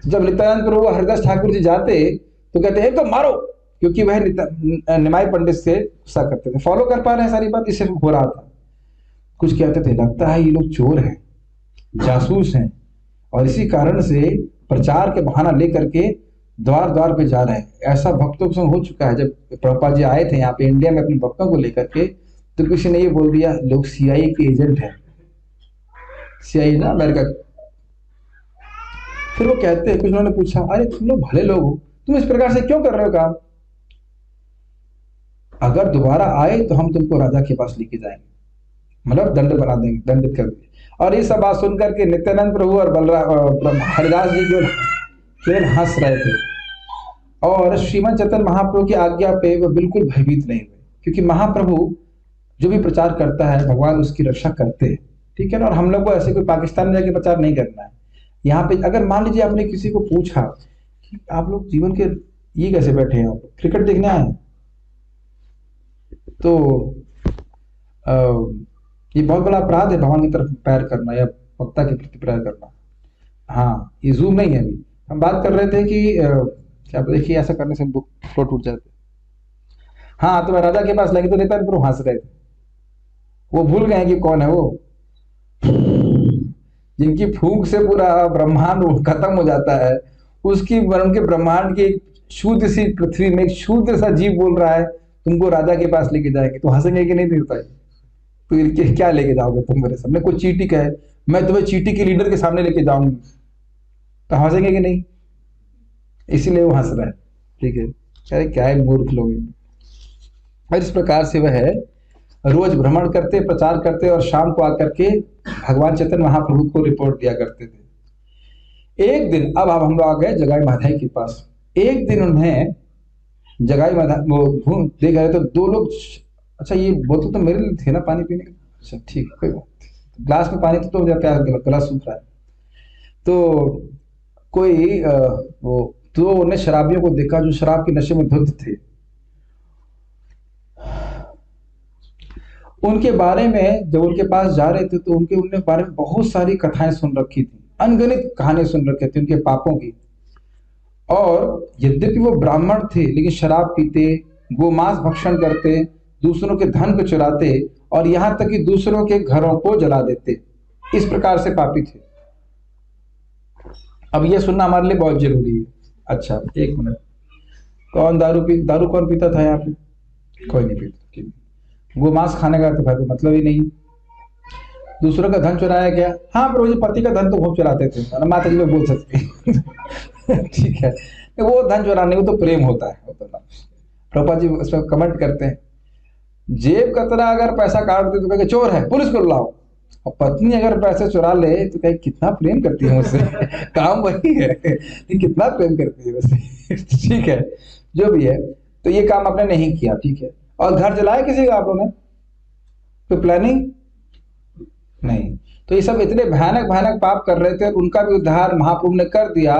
जब नित्यानंद प्रभु हरदास ठाकुर जी जाते तो कहते हैं तो मारो, क्योंकि वह निमाई पंडित से गुस्सा करते थे। फॉलो कर पा रहे हैं सारी बात, इससे हो रहा था। कुछ कहते थे लगता है ये लोग चोर हैं, जासूस हैं, और इसी कारण से प्रचार के बहाना लेकर के द्वार द्वार पे जा रहे हैं। ऐसा भक्तों के संग हो चुका है। जब प्रभुपाद जी आए थे यहाँ पे इंडिया में अपने भक्तों को लेकर के, तो किसी ने ये बोल दिया लोग CIA के एजेंट हैं, CIA ना अमेरिका। फिर वो कहते हैं, कुछ लोगों ने पूछा अरे तुम लोग भले लोग हो, तुम इस प्रकार से क्यों कर रहे हो काम? अगर दोबारा आए तो हम तुमको राजा के पास लेके जाएंगे, मतलब दंड बना देंगे, दंडित कर देंगे। और ये सब बात सुनकर के नित्यानंद प्रभु और बलराम हरिदास जी जो केवल हंस रहे थे, और श्रीमद चैतन्य महाप्रभु की आज्ञा पे वो बिल्कुल भयभीत नहीं हुए, क्योंकि महाप्रभु जो भी प्रचार करता है भगवान उसकी रक्षा करते हैं। ठीक है ना? और हम लोग को ऐसे कोई पाकिस्तान में जाके प्रचार नहीं करना है। यहाँ पे अगर मान लीजिए आपने किसी को पूछा कि आप लोग जीवन के ये कैसे बैठे हैं, आप क्रिकेट देखने आए हैं, तो ये बहुत बड़ा अपराध है भगवान की तरफ पैर करना या वक्ता के प्रति पैर करना। हाँ, ये जूम नहीं है। अभी हम बात कर रहे थे कि क्या देखिए ऐसा करने से फ्लो टूट जाते। हाँ, तो मैं राजा के पास लगे तो नित्यानंद प्रभु हंस रहे थे। वो भूल गए कि कौन है वो, जिनकी फूंक से पूरा ब्रह्मांड खत्म हो जाता है, उसकी उनके ब्रह्मांड की एक शुद्ध सी पृथ्वी में एक शुद्ध सा जीव बोल रहा है तुमको राजा के पास लेके जाएंगे, तो हंसेंगे कि नहीं देता है? तो क्या लेके जाओगे तुम मेरे सामने? कोई चीटी का है, मैं तुम्हें चीटी के लीडर के सामने लेके जाऊंगी, तो हंसेंगे कि नहीं? इसीलिए वो हंस रहा है। ठीक है, अरे क्या है मूर्ख लोग। और इस प्रकार से वह रोज भ्रमण करते, प्रचार करते, और शाम को आकर के भगवान चैतन्य महाप्रभु को रिपोर्ट दिया करते थे। एक दिन, अब हम लोग आ गए जगाई माधव के पास। एक दिन उन्हें जगाई मधाई वो देख रहे तो दो लोग, अच्छा ये बोतल तो मेरे लिए थे ना पानी पीने के, अच्छा ठीक है कोई बात नहीं। ग्लास में पानी तो मुझे क्या गला सूख रहा है। तो कोई वो तो उन्हें शराबियों को देखा जो शराब के नशे में धुत थे। उनके बारे में जब उनके पास जा रहे थे तो उनके बारे में बहुत सारी कथाएं सुन रखी थी, अनगिनत कहानियां सुन रखी थी उनके पापों की। और यद्यपि वो ब्राह्मण थे लेकिन शराब पीते, गोमांस भक्षण करते, दूसरों के धन को चुराते और यहां तक कि दूसरों के घरों को जला देते, इस प्रकार से पापी थे। अब ये सुनना हमारे लिए बहुत जरूरी है। अच्छा एक मिनट, कौन दारू कौन पीता था यहाँ पे? कोई नहीं पीता। गोमांस खाने का तो भाई मतलब ही नहीं। दूसरों का धन चुराया गया, हाँ प्रभु जी पति का धन तो खूब चुराते थे, माता जी में बोल सकते ठीक है, वो धन चुराने वो तो प्रेम होता है। प्रभुपाद जी उसमें कमेंट करते हैं, जेब कतरा अगर पैसा काट दे तो कहे चोर है, पुलिस को बुलाओ। और पत्नी अगर पैसे चुरा ले तो कहे कितना प्रेम करती है मुझसे काम वही है, कितना प्रेम करती है मुझसे ठीक है, जो भी है। तो ये काम आपने नहीं किया, ठीक है। और घर जलाया किसी का आप लोगों ने? तो प्लानिंग नहीं। तो ये सब इतने भयानक भयानक पाप कर रहे थे, उनका भी उद्धार महाप्रभु ने कर दिया,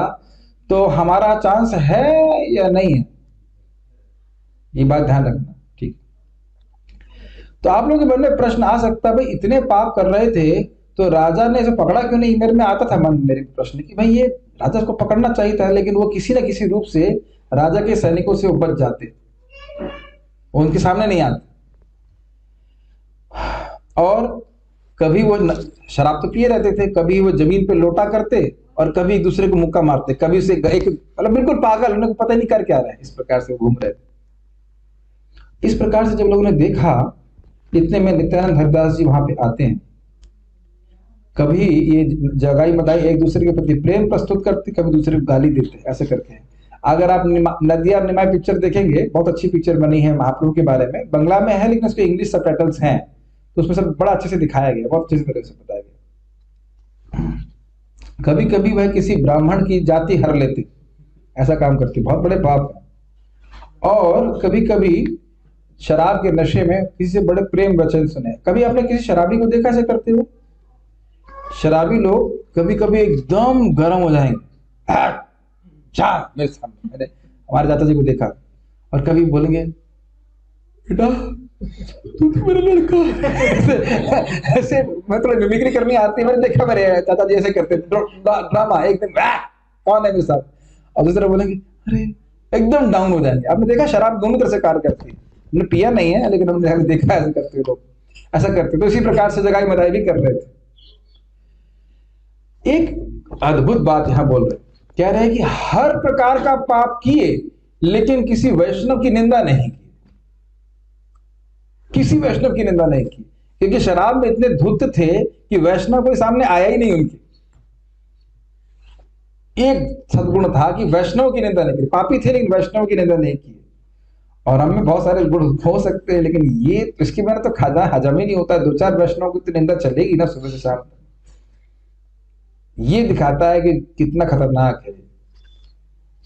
तो हमारा चांस है या नहीं है? ये बात ध्यान रखना, ठीक। तो आप लोगों के मन में प्रश्न आ सकता है, भाई इतने पाप कर रहे थे तो राजा ने इसे पकड़ा क्यों नहीं? मेरे में आता था मन मेरे प्रश्न कि भाई ये राजा को पकड़ना चाहिए था, लेकिन वो किसी न किसी रूप से राजा के सैनिकों से बच जाते, उनके सामने नहीं आते। और कभी वो शराब तो पिए रहते थे, कभी वो जमीन पे लोटा करते और कभी एक दूसरे को मुक्का मारते, कभी उसे एक मतलब बिल्कुल पागल, उन्हें पता नहीं कर क्या रहा है, इस प्रकार से घूम रहे थे। इस प्रकार से जब लोगों ने देखा, इतने में नित्यानंद हरिदास जी वहां पे आते हैं। कभी ये जगाई मदाई एक दूसरे के प्रति प्रेम प्रस्तुत करते, कभी दूसरे को गाली देते, ऐसे करते हैं। अगर आप नदिया निमाई पिक्चर देखेंगे, बहुत अच्छी पिक्चर बनी है महाप्रभु के बारे में, बंगला में है लेकिन उसके इंग्लिश सबटाइटल्स हैं, तो उसमें सब बड़ा अच्छे से दिखाया गया, बहुत अच्छी तरह से बताया गया। कभी कभी वह किसी ब्राह्मण की जाति हर लेते, ऐसा काम करते, बहुत बड़े पाप है। और कभी कभी शराब के नशे में किसी से बड़े प्रेम वचन सुने। कभी आपने किसी शराबी को देखा ऐसे करते हुए? शराबी लोग कभी कभी एकदम गर्म हो जाएंगे, मेरे सामने, मैंने हमारे दादा जी को देखा, और कभी बोलेंगे बेटा तू तो मेरा लड़का ऐसे मतलब मिमिक्री करनी आती है, मैंने देखा मेरे चाचा जी ऐसे करते ड्रामा, एकदम कौन है मेरे साथ, और दूसरा बोलेंगे अरे, एकदम डाउन हो जाएंगे। आपने देखा शराब दोनों तरह से कार्य करती है, हमने पिया नहीं है लेकिन हमने देखा ऐसे करते लोग, ऐसा करते। तो इसी प्रकार से जगाई मदाई भी कर रहे थे। एक अद्भुत बात यहां बोल रहे, कह रहे हैं कि हर प्रकार का पाप किए लेकिन किसी वैष्णव की निंदा नहीं की, किसी वैष्णव की निंदा नहीं की, क्योंकि शराब में इतने धुत थे कि वैष्णव कोई सामने आया ही नहीं उनके। एक सद्गुण था कि वैष्णव की निंदा नहीं की, पापी थे लेकिन वैष्णव की निंदा नहीं की। और हमें बहुत सारे गुण हो सकते हैं, लेकिन ये इसके बिना तो खाजा हजम ही नहीं होता है। दो चार वैष्णव की तो निंदा चलेगी ना सुबह से शाम तक। ये दिखाता है कि कितना खतरनाक है।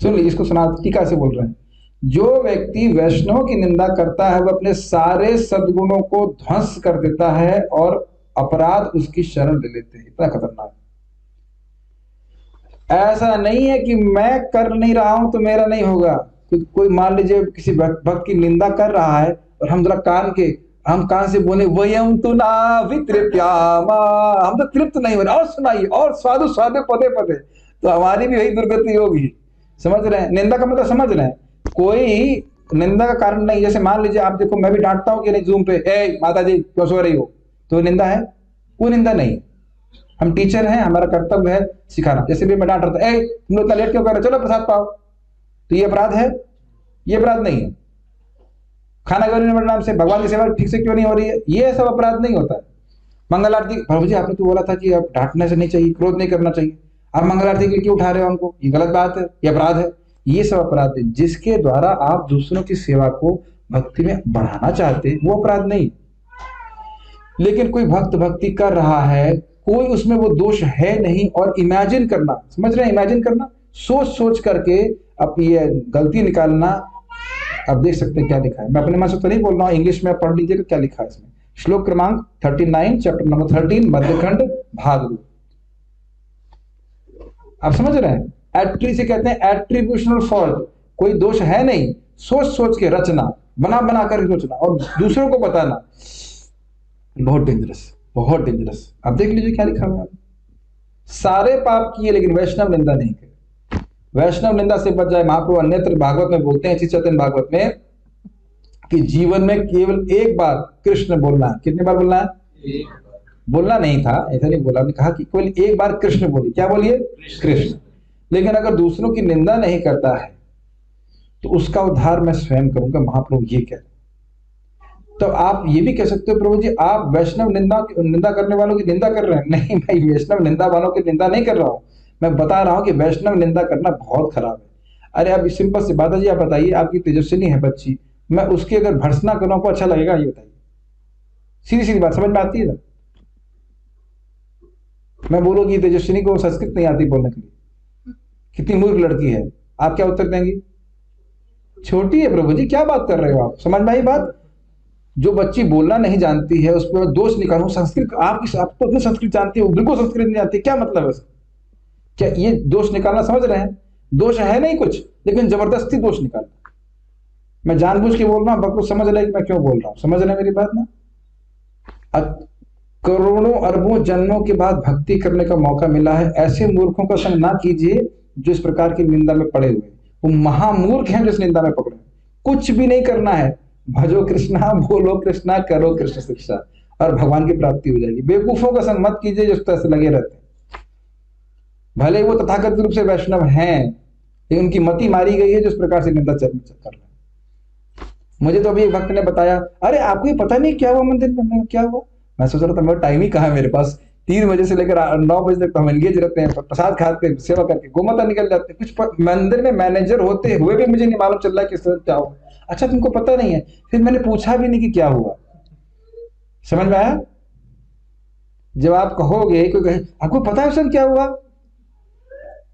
सुन लीजिए, इसको सुना टीका से बोल रहे हैं, जो व्यक्ति वैष्णव की निंदा करता है वह अपने सारे सद्गुणों को ध्वंस कर देता है और अपराध उसकी शरण ले लेते हैं। इतना खतरनाक। ऐसा नहीं है कि मैं कर नहीं रहा हूं तो मेरा नहीं होगा। कोई मान लीजिए किसी भक्त की निंदा कर रहा है और हम जरा हम कान से बोले वयम तु नावितृप्यामा, हम तो तृप्त नहीं हो रहे, और सुनाइए और स्वादु स्वादे पदे पदे, तो हमारी भी वही दुर्गति होगी। समझ रहे हैं? निंदा का मतलब समझ रहे हैं? कोई निंदा का कारण नहीं। जैसे मान लीजिए आप देखो, मैं भी डांटता हूं कि नहीं जूम पे, ए माता जी क्यों सो रही हो, तो निंदा है? वो निंदा नहीं। हम टीचर हैं, हमारा कर्तव्य है सिखाना। जैसे भी मैं डांट रहा था, ए तुम लोग इतना लेट क्यों कर रहे हो, चलो प्रसाद पाओ, तो ये अपराध है? ये अपराध नहीं है। खाना गौरी नाम से भगवान की सेवा ठीक से क्यों नहीं हो रही है, ये सब अपराध नहीं होता है। मंगल आरती, प्रभु जी आपने तो बोला था कि आप डांटने से नहीं चाहिए, क्रोध नहीं करना चाहिए, आप मंगल आरती के लिए क्यों उठा रहे हो हमको, ये गलत बात है, ये अपराध है। ये सब अपराध है। जिसके द्वारा आप दूसरों की सेवा को भक्ति में बढ़ाना चाहते हैं वो अपराध नहीं। लेकिन कोई भक्त भक्ति कर रहा है, कोई उसमें वो दोष है नहीं, और इमेजिन करना, समझ रहे हैं? इमेजिन करना, सोच सोच करके अब ये गलती निकालना। अब देख सकते हैं क्या लिखा है, मैं अपने मन से तो नहीं बोल रहा हूँ, इंग्लिश में पढ़ लीजिएगा क्या लिखा है इसमें। श्लोक क्रमांक 39, चैप्टर नंबर 13, मध्यखंड भाग 2। आप समझ रहे हैं, एट्री से कहते हैं एट्रीब्यूशनल फॉल्ट, कोई दोष है नहीं, सोच सोच के रचना, बना बना कर सोचना और दूसरों को बताना, बहुत डेंजरस, बहुत डेंजरस। आप देख लीजिए क्या लिखा हुआ है, सारे पाप किए लेकिन वैष्णव निंदा नहीं करे। वैष्णव निंदा से बच जाए। महाप्रभु अन्यत्र भागवत में बोलते हैं, चैतन्य भागवत में, कि जीवन में केवल एक बार कृष्ण बोलना है। कितनी बार बोलना है? बोलना नहीं था, ऐसा नहीं बोला, हमने कहा कि केवल एक बार कृष्ण बोलिए। क्या बोलिए? कृष्ण। लेकिन अगर दूसरों की निंदा नहीं करता है तो उसका उद्धार मैं स्वयं करूंगा, महाप्रभु ये कह रहे। तो आप ये भी कह सकते हो प्रभु जी आप वैष्णव निंदा करने वालों की निंदा कर रहे हैं। नहीं भाई, वैष्णव निंदा वालों की निंदा नहीं कर रहा हूं, मैं बता रहा हूं कि वैष्णव निंदा करना बहुत खराब है। अरे अब सिंपल सी बात है जी, आप बताइए, आपकी तेजस्विनी है बच्ची, मैं उसकी अगर भर्त्सना करूं आपको अच्छा लगेगा? ये बताइए, सीधी सीधी बात, समझ में आती है ना? मैं बोलूं कि तेजस्विनी को संस्कृत नहीं आती बोलने के लिए, कितनी मूर्ख लड़की है, आप क्या उत्तर देंगी? छोटी है प्रभु जी, क्या बात कर रहे हो आप? समझ में आई बात? जो बच्ची बोलना नहीं जानती है उस पर दोष निकालूं, संस्कृत आप तो अपनी संस्कृत जानती है, बिल्कुल संस्कृत नहीं जानती, क्या मतलब है? क्या ये दोष निकालना समझ रहे हैं? दोष है नहीं कुछ, लेकिन जबरदस्ती दोष निकालना। मैं जानबूझ के बोल रहा हूं, बकरो समझ रहे कि मैं क्यों बोल रहा हूं, समझ रहे मेरी बात ना? करोड़ों अरबों जन्मों के बाद भक्ति करने का मौका मिला है, ऐसे मूर्खों का संग ना कीजिए जो इस प्रकार की निंदा में पड़े हुए। वो महामूर्ख हैं जो इस निंदा में पकड़े। कुछ भी नहीं करना है, भजो कृष्णा, बोलो कृष्णा, करो कृष्ण शिक्षा और भगवान की प्राप्ति हो जाएगी। बेवकूफों का संग मत कीजिए जो इस तरह से लगे रहते हैं। भले वो तथाकथित रूप से वैष्णव हैं, लेकिन उनकी मति मारी गई है जो इस प्रकार से निंदा कर रहे हैं। मुझे तो अभी एक भक्त ने बताया, अरे आपको ये पता नहीं क्या हुआ मंदिर में? क्या हुआ? मैं सोच रहा था मेरा टाइम ही कहाँ है मेरे पास, 3 बजे से लेकर 9 बजे तक तो हम एंगेज रहते हैं, प्रसाद खाते हैं, सेवा करके गोमाता निकल जाते हैं। कुछ मंदिर में मैनेजर होते हुए भी मुझे नहीं मालूम चल रहा है कि क्या हुआ। अच्छा तुमको पता नहीं है? फिर मैंने पूछा भी नहीं कि क्या हुआ। समझ में आया? जब आप कहोगे, कोई कहे आपको पता है सर क्या हुआ,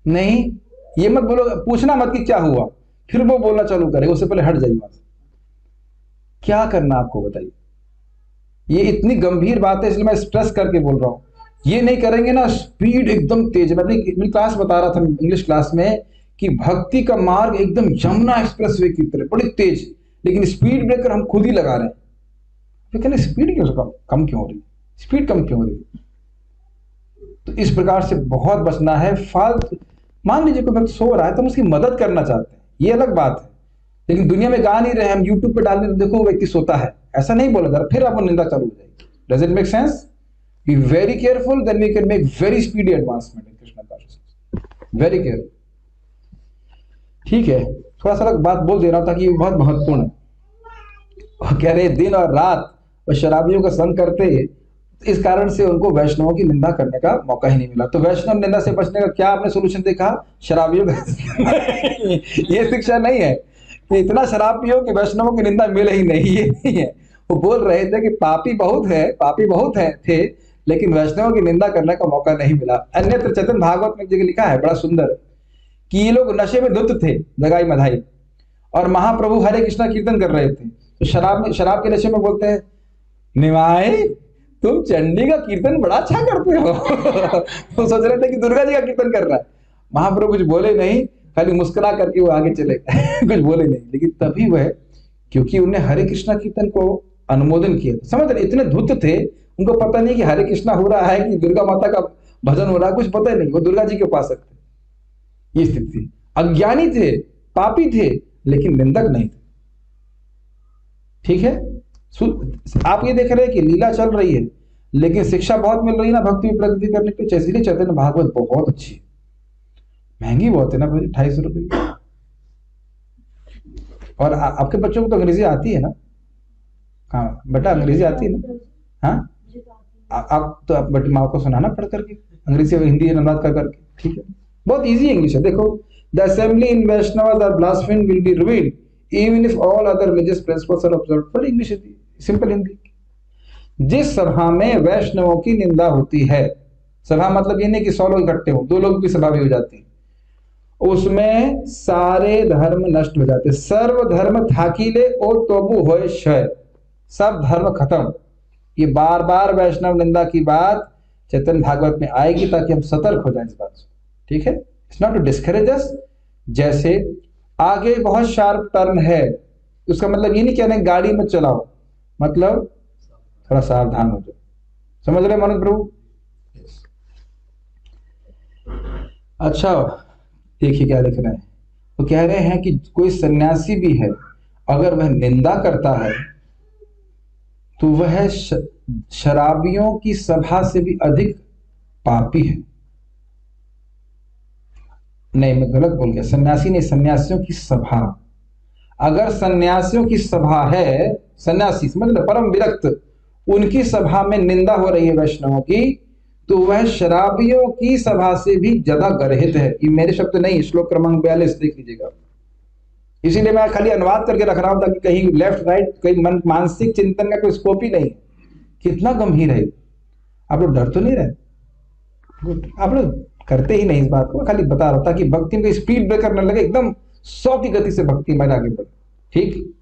नहीं ये मत बोलो, पूछना मत कि क्या हुआ, फिर वो बोलना चालू करेगा, उससे पहले हट जाइए वहां से। क्या करना आपको बताइए? ये इतनी गंभीर बात है, इसलिए मैं स्ट्रेस करके बोल रहा हूं। ये नहीं करेंगे ना, स्पीड एकदम तेज। मैं अपनी क्लास बता रहा था, इंग्लिश क्लास में, कि भक्ति का मार्ग एकदम यमुना एक्सप्रेसवे की तरह बड़ी तेज, लेकिन स्पीड ब्रेकर हम खुद ही लगा रहे हैं। तो कहने स्पीड क्यों कम क्यों हो रही, स्पीड कम क्यों हो रही? तो इस प्रकार से बहुत बचना है। फालतू मान लीजिए कोई व्यक्ति सो रहा है तो हम उसकी मदद करना चाहते हैं, ये अलग बात है, लेकिन दुनिया में गा नहीं रहे, हम यूट्यूब पे डाल दें, देखो वो व्यक्ति सोता है, ऐसा नहीं बोला जा रहा, फिर आपको निंदा चालू हो जाएगी। Does it make sense? Be very careful, then we can make very speedy advancement in Krishna consciousness. Very careful. ठीक है, थोड़ा सा बात बोल दे रहा था कि ये बहुत महत्वपूर्ण है। कह रहे दिन और रात वो शराबियों का संग करते, इस कारण से उनको वैष्णवों की निंदा करने का मौका ही नहीं मिला। तो वैष्णव निंदा से बचने का क्या आपने सोल्यूशन देखा? शराबियों का ये शिक्षा नहीं है कि इतना शराब पियो कि वैष्णवों की निंदा मिले ही नहीं, ये नहीं है। वो बोल रहे थे कि पापी बहुत है थे, लेकिन वैष्णवों की निंदा करने का मौका नहीं मिला। अन्यत्र चैतन्य भागवत में जगह लिखा है, बड़ा सुंदर, कि ये लोग नशे में धुत थे, जगाई मधाई, और महाप्रभु हरे कृष्णा कीर्तन कर रहे थे। तो शराब के नशे में बोलते हैं, निमाय तुम चंडी का कीर्तन बड़ा अच्छा करते हो। वो सोच रहे थे कि दुर्गा जी का कीर्तन कर रहा है। महाप्रभु कुछ बोले नहीं, खाली मुस्कुरा करके वो आगे चले कुछ बोले नहीं। लेकिन तभी वह, क्योंकि उन्हें हरे कृष्णा कीर्तन को अनुमोदन किया, समझ रहे, इतने धुत थे, उनको पता नहीं कि हरे कृष्णा हो रहा है कि दुर्गा माता का भजन हो रहा है, कुछ पता ही नहीं, वो दुर्गा जी के उपासक थे। ये स्थिति थी, अज्ञानी थे, पापी थे, लेकिन निंदक नहीं थे। ठीक है, आप ये देख रहे हैं कि लीला चल रही है, लेकिन शिक्षा बहुत मिल रही है ना भक्ति में प्रगति करने के। इसलिए चैतन्य भागवत बहुत अच्छी है, महंगी बहुत है ना भाई, 250 रुपये। और आपके बच्चों को तो अंग्रेजी आती है ना? हाँ बेटा, अंग्रेजी आती है ना? हाँ, आप तो बेटी माँ को सुनाना पढ़ करके, अंग्रेजी और हिंदी अनुवाद कर करके। ठीक है, बहुत इजी इंग्लिश है। देखो, the assembly in Vaishnav are blasphemy will be revealed even if all other religious principles are observed। बड़ी इंग्लिश है, सिंपल हिंदी। जिस सभा में वैष्णवों की निंदा होती है, सभा मतलब ये नहीं कि 100 लोग इकट्ठे हो, 2 लोग की सभा भी हो जाती है, उसमें सारे धर्म नष्ट हो जाते। सर्व धर्म थाकीले ओ तोबू होए क्षय, सब धर्म खत्म। ये बार बार वैष्णव निंदा की बात चैतन्य भागवत में आएगी ताकि हम सतर्क हो जाएं इस बात से, ठीक है। इट्स नॉट टू डिस्करेज अस। जैसे आगे बहुत शार्प टर्न है, उसका मतलब ये नहीं कहना गाड़ी में चलाओ, मतलब थोड़ा सावधान हो जाओ। समझ रहे मनोज प्रभु? अच्छा देखिए क्या लिख रहे हैं। वो कह रहे हैं कि कोई सन्यासी भी है, अगर वह निंदा करता है तो वह शराबियों की सभा से भी अधिक पापी है। नहीं, मैं गलत बोल गया, सन्यासी नहीं, सन्यासियों की सभा। अगर सन्यासियों की सभा है, सन्यासी मतलब परम विरक्त, उनकी सभा में निंदा हो रही है वैष्णवों की, तो वह शराबियों की सभा से भी ज्यादा गर्हित है। ये मेरे शब्द नहीं, श्लोक क्रमांक 42 देख लीजिएगा। इसीलिए मैं खाली अनुवाद करके रख रहा हूं ताकि कहीं लेफ्ट राइट कहीं मानसिक चिंतन का कोई स्कोप ही नहीं। कितना गंभीर है। आप लोग डर तो नहीं रहे? गुड, आप लोग करते ही नहीं इस बात को, खाली बता रहा हूं ताकि भक्ति में स्पीड ब्रेकर न लगे, एकदम 100 की गति से भक्ति में आगे बढ़े। ठीक,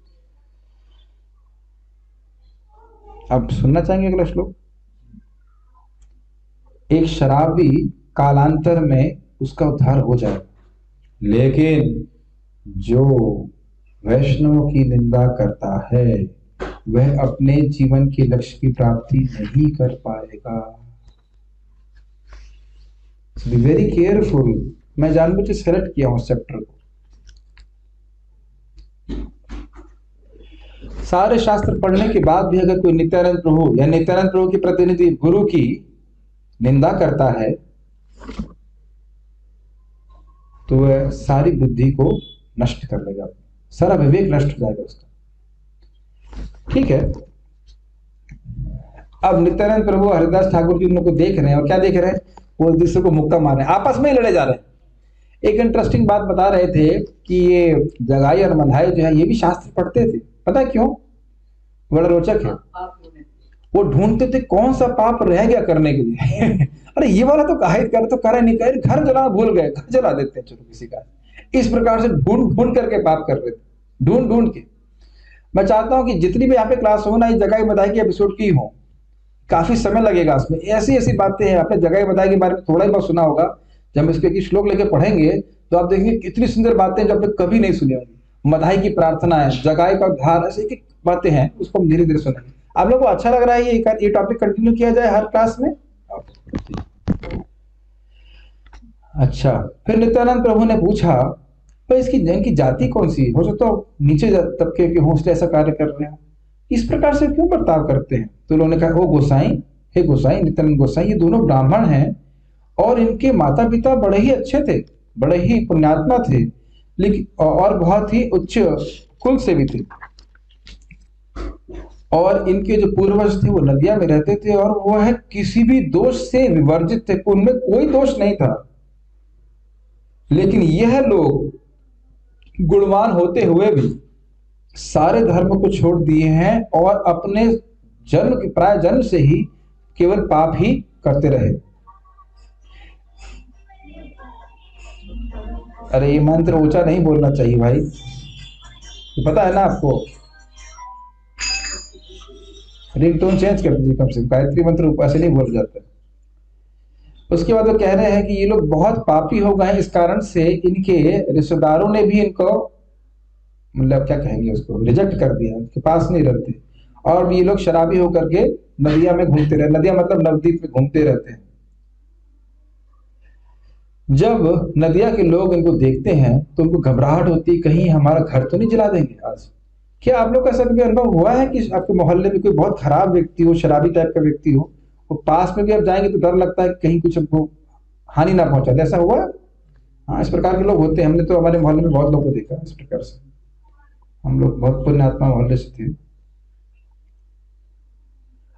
अब सुनना चाहेंगे अगला श्लोक। एक शराबी कालांतर में उसका उद्धार हो जाएगा, लेकिन जो वैष्णव की निंदा करता है वह अपने जीवन के लक्ष्य की प्राप्ति नहीं कर पाएगा। B very careful. मैं जानबूझ के सेलेक्ट किया हूं चैप्टर को। सारे शास्त्र पढ़ने के बाद भी अगर कोई नित्यानंद प्रभु या नित्यानंद प्रभु के प्रतिनिधि गुरु की निंदा करता है तो वह सारी बुद्धि को नष्ट कर लेगा, सारा विवेक नष्ट हो जाएगा उसका। ठीक है, अब नित्यानंद प्रभु हरिदास ठाकुर जी उन लोग को देख रहे हैं, और क्या देख रहे हैं? वो एक दूसरे को मुक्का मार रहे हैं, आपस में ही लड़े जा रहे हैं। एक इंटरेस्टिंग बात बता रहे थे कि ये जगाई और मधाई जो है ये भी शास्त्र पढ़ते थे। पता है क्यों? बड़ा रोचक है। वो ढूंढते थे कौन सा पाप रह गया करने के लिए अरे ये वाला तो करा नहीं, कह घर जलाना भूल गए, घर जला देते हैं चलो किसी का। इस प्रकार से ढूंढ ढूंढ करके पाप कर रहे थे, ढूंढ ढूंढ के। मैं चाहता हूं कि जितनी भी यहाँ पे क्लास हो ना, इस जगाई मधाई की एपिसोड की हो, काफी समय लगेगा इसमें। ऐसी ऐसी बातें हैं, आपने जगाई मधाई के बारे में थोड़ा ही बहुत सुना होगा। जब हम इसके श्लोक लेके पढ़ेंगे तो आप देखेंगे कितनी सुंदर बातें जो आपने कभी नहीं सुनी होंगी। मधाई की प्रार्थना है, जगाई का उद्धार, ऐसे एक बातें हैं, उसको हम धीरे धीरे सुनेंगे। आप लोगों को अच्छा लग रहा है ये टॉपिक कंटिन्यू किया जाए हर क्लास में? अच्छा, फिर नित्यानंद प्रभु ने पूछा भाई इनकी जाति कौन सी? हो सकता तो नीचे तबके के हों, ऐसा कार्य कर रहे हो, इस प्रकार से क्यों बर्ताव करते हैं? तो उन्होंने कहा, ओ गोसाई, हे गोसाई, नित्यानंद गोसाई, ये दोनों ब्राह्मण हैं और इनके माता पिता बड़े ही अच्छे थे, बड़े ही पुण्यात्मा थे, लेकिन और बहुत ही उच्च कुल से भी थे। और इनके जो पूर्वज थे वो नदिया में रहते थे और वो है किसी भी दोष से विवर्जित थे, उनमें कोई दोष नहीं था। लेकिन यह लोग गुणवान होते हुए भी सारे धर्म को छोड़ दिए हैं और अपने जन्म के प्राय जन्म से ही केवल पाप ही करते रहे। अरे ये मंत्र ऊंचा नहीं बोलना चाहिए भाई, पता है ना आपको। रिंगटोन चेंज कर दीजिए कम से कम, गायत्री मंत्र ऐसे नहीं बोल जाता। उसके बाद वो कह रहे हैं कि ये लोग बहुत पापी हो गए, इस कारण से इनके रिश्तेदारों ने भी इनको मतलब क्या कहेंगे उसको, रिजेक्ट कर दिया, इनके पास नहीं रहते। और ये लोग शराबी होकर के नदिया में घूमते रहे, नदिया मतलब नवद्वीप में घूमते रहते हैं। जब नदिया के लोग इनको देखते हैं तो उनको घबराहट होती, कहीं हमारा घर तो नहीं जला देंगे आज। क्या आप लोग का ऐसा कभी अनुभव हुआ है कि आपके मोहल्ले में कोई बहुत खराब व्यक्ति हो, शराबी टाइप का व्यक्ति हो, वो पास में भी आप जाएंगे तो डर लगता है कि कहीं कुछ हमको हानि ना पहुंचा दे? ऐसा हुआ? हाँ, इस प्रकार के लोग होते हैं। हमने तो हमारे मोहल्ले में बहुत लोगों को देखा इस प्रकार से। हम लोग बहुत पुण्यात्मा मोहल्ले से थे।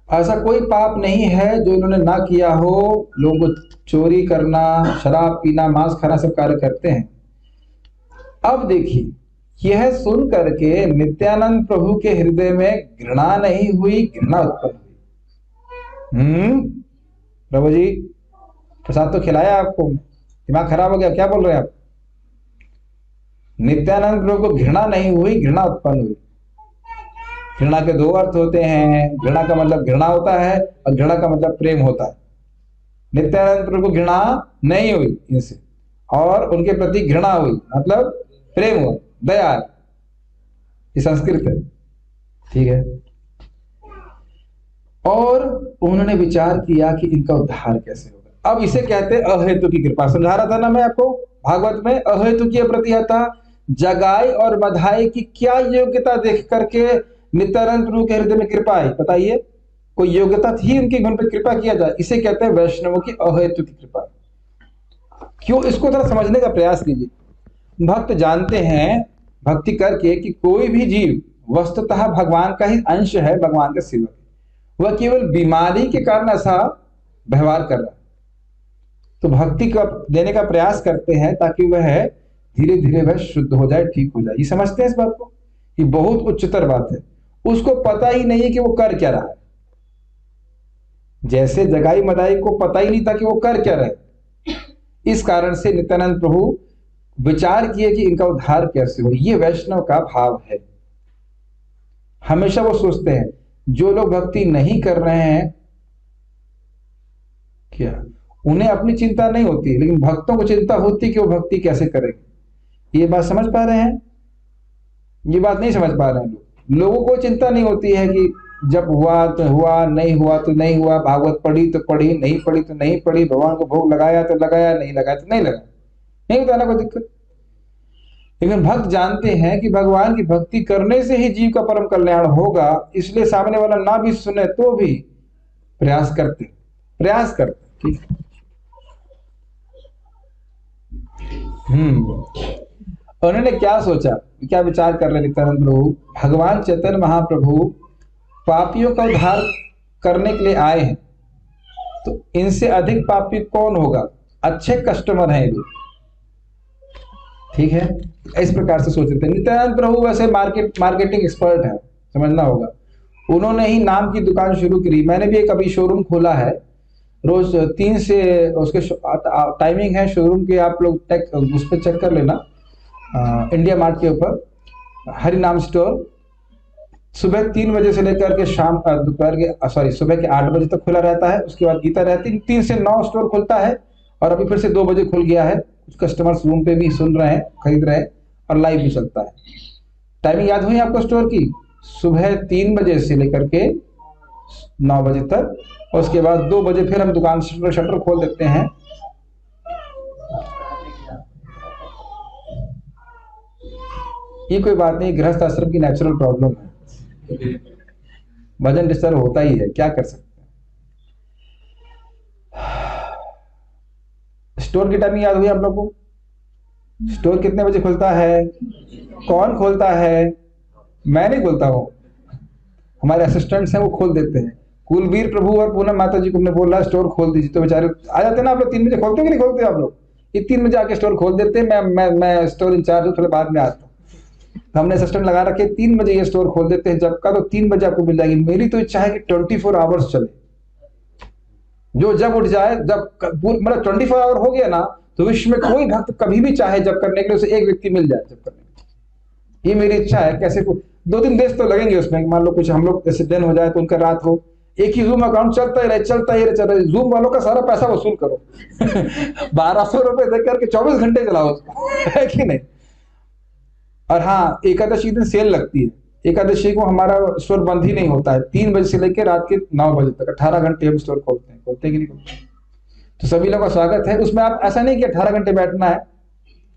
ऐसा कोई पाप नहीं है जो इन्होंने ना किया हो। लोगों को चोरी करना, शराब पीना, मांस खाना सब कार्य करते हैं। अब देखिए, यह सुन करके नित्यानंद प्रभु के हृदय में घृणा नहीं हुई, घृणा उत्पन्न हुई। प्रभु जी प्रसाद तो खिलाया आपको, दिमाग खराब हो गया, क्या बोल रहे हैं आप? नित्यानंद प्रभु को घृणा नहीं हुई, घृणा उत्पन्न हुई। घृणा के दो अर्थ होते हैं, घृणा का मतलब घृणा होता है और घृणा का मतलब प्रेम होता है। नित्यानंद प्रभु को घृणा नहीं हुई इनसे, और उनके प्रति घृणा हुई मतलब प्रेम हुआ, दया। ये संस्कृत है, ठीक है। और उन्होंने विचार किया कि इनका उद्धार कैसे होगा। अब इसे कहते हैं अहेतु की कृपा। समझा रहा था ना मैं आपको भागवत में, अहेतु की प्रतिहता। जगाई और मधाई की क्या योग्यता देख करके नित्यानंद प्रभु के हृदय में कृपा आई? बताइए, कोई योग्यता थी उनके गुण पर कृपा किया जाए? इसे कहते हैं वैष्णवों की अहेतु की कृपा। क्यों? इसको थोड़ा समझने का प्रयास कीजिए। भक्त जानते हैं भक्ति करके कि कोई भी जीव वस्तुतः भगवान का ही अंश है, भगवान का सेवक है। वह केवल बीमारी के कारण ऐसा व्यवहार कर रहा है। तो भक्ति का देने का प्रयास करते हैं ताकि वह धीरे धीरे वह शुद्ध हो जाए, ठीक हो जाए। ये समझते हैं इस बात को? ये बहुत उच्चतर बात है। उसको पता ही नहीं है कि वो कर क्या रहा है। जैसे जगाई मदाई को पता ही नहीं था कि वो कर क्या रहे। इस कारण से नित्यानंद प्रभु विचार किए कि इनका उद्धार कैसे हो। ये वैष्णव का भाव है। हमेशा वो सोचते हैं जो लोग भक्ति नहीं कर रहे हैं, क्या उन्हें अपनी चिंता नहीं होती, लेकिन भक्तों को चिंता होती कि वो भक्ति कैसे करेंगे। ये बात समझ पा रहे हैं? ये बात नहीं समझ पा रहे हैं लोग। लोगों को चिंता नहीं होती है कि जब हुआ तो हुआ, नहीं हुआ तो नहीं हुआ, भागवत पढ़ी तो पढ़ी, नहीं पढ़ी तो नहीं पढ़ी, भगवान को भोग लगाया तो लगाया, नहीं लगाया तो नहीं लगाया, नहीं होता ना कोई दिक्कत। लेकिन भक्त जानते हैं कि भगवान की भक्ति करने से ही जीव का परम कल्याण होगा, इसलिए सामने वाला ना भी सुने तो भी प्रयास करते। ठीक। उन्होंने क्या सोचा, क्या विचार कर रहे नित्यानंद प्रभु? भगवान चैतन्य महाप्रभु पापियों का उद्धार करने के लिए आए हैं, तो इनसे अधिक पापी कौन होगा? अच्छे कस्टमर हैं ये, ठीक है। इस प्रकार से सोच रहे थे। नित्यानंद प्रभु वैसे मार्केटिंग एक्सपर्ट है, समझना होगा। उन्होंने ही नाम की दुकान शुरू करी। मैंने भी एक अभी शोरूम खोला है। रोज 3 से उसके टाइमिंग है शोरूम के, आप लोग उस पर चेक कर लेना, इंडिया मार्ट के ऊपर हरिनाम स्टोर। सुबह 3 बजे से लेकर के शाम दोपहर के सुबह के 8 बजे तक खुला रहता है। उसके बाद गीता रहती है। 3 से 9 स्टोर खुलता है, और अभी फिर से 2 बजे खुल गया है। कुछ कस्टमर्स रूम पे भी सुन रहे हैं, खरीद रहे हैं, और लाइव भी चलता है। टाइमिंग याद हुई आपको स्टोर की? सुबह 3 बजे से लेकर के 9 बजे तक, और उसके बाद 2 बजे फिर हम दुकान शटर खोल देते हैं। ये कोई बात नहीं, गृहस्थ आश्रम की नेचुरल प्रॉब्लम है। वजन डिस्टर्ब होता ही है, क्या कर सकते हैं। स्टोर की टाइमिंग याद हुई आप लोग को? स्टोर कितने बजे खुलता है? कौन खोलता है? मैं नहीं खोलता हूं, हमारे असिस्टेंट्स हैं, वो खोल देते हैं। कुलबीर प्रभु और पूनम माता जी को हमने बोला स्टोर खोल दीजिए, तो बेचारे आ जाते हैं ना। आप लोग 3 बजे खोलते हो कि नहीं खोलते आप लोग? ये 3 बजे आके स्टोर खोल देते हैं। मैं स्टोर इंचार्ज हूँ, थोड़े बाद में आता हूँ। हमने असिस्टेंट लगा रखे, 3 बजे ये स्टोर खोल देते हैं। जब का तो 3 बजे आपको मिल जाएगी। मेरी तो इच्छा है कि 24 आवर्स चले, जो जब उठ जाए, जब मतलब 24 आवर हो गया ना, तो विश्व में कोई भक्त कभी भी चाहे जब करने के लिए, उसे एक व्यक्ति मिल जाए जब करने के लिए। ये मेरी इच्छा है। कैसे 2-3 देश तो लगेंगे उसमें। मान लो कुछ हम लोग जैसे दिन हो जाए तो उनका रात हो, एक ही जूम अकाउंट चलता ही रहे। जूम वालों का सारा पैसा वसूल करो 1200 रुपए दे करके 24 घंटे चलाओ उसको है कि नहीं। और हाँ, एकादशी दिन सेल लगती है। एकादशी को हमारा स्टोर बंद ही नहीं होता है। 3 बजे से लेकर रात के 9 बजे तक 18 घंटे हम स्टोर खोलते हैं कि नहीं खोलते? तो सभी लोगों का स्वागत है उसमें। आप ऐसा नहीं कि 18 घंटे बैठना है,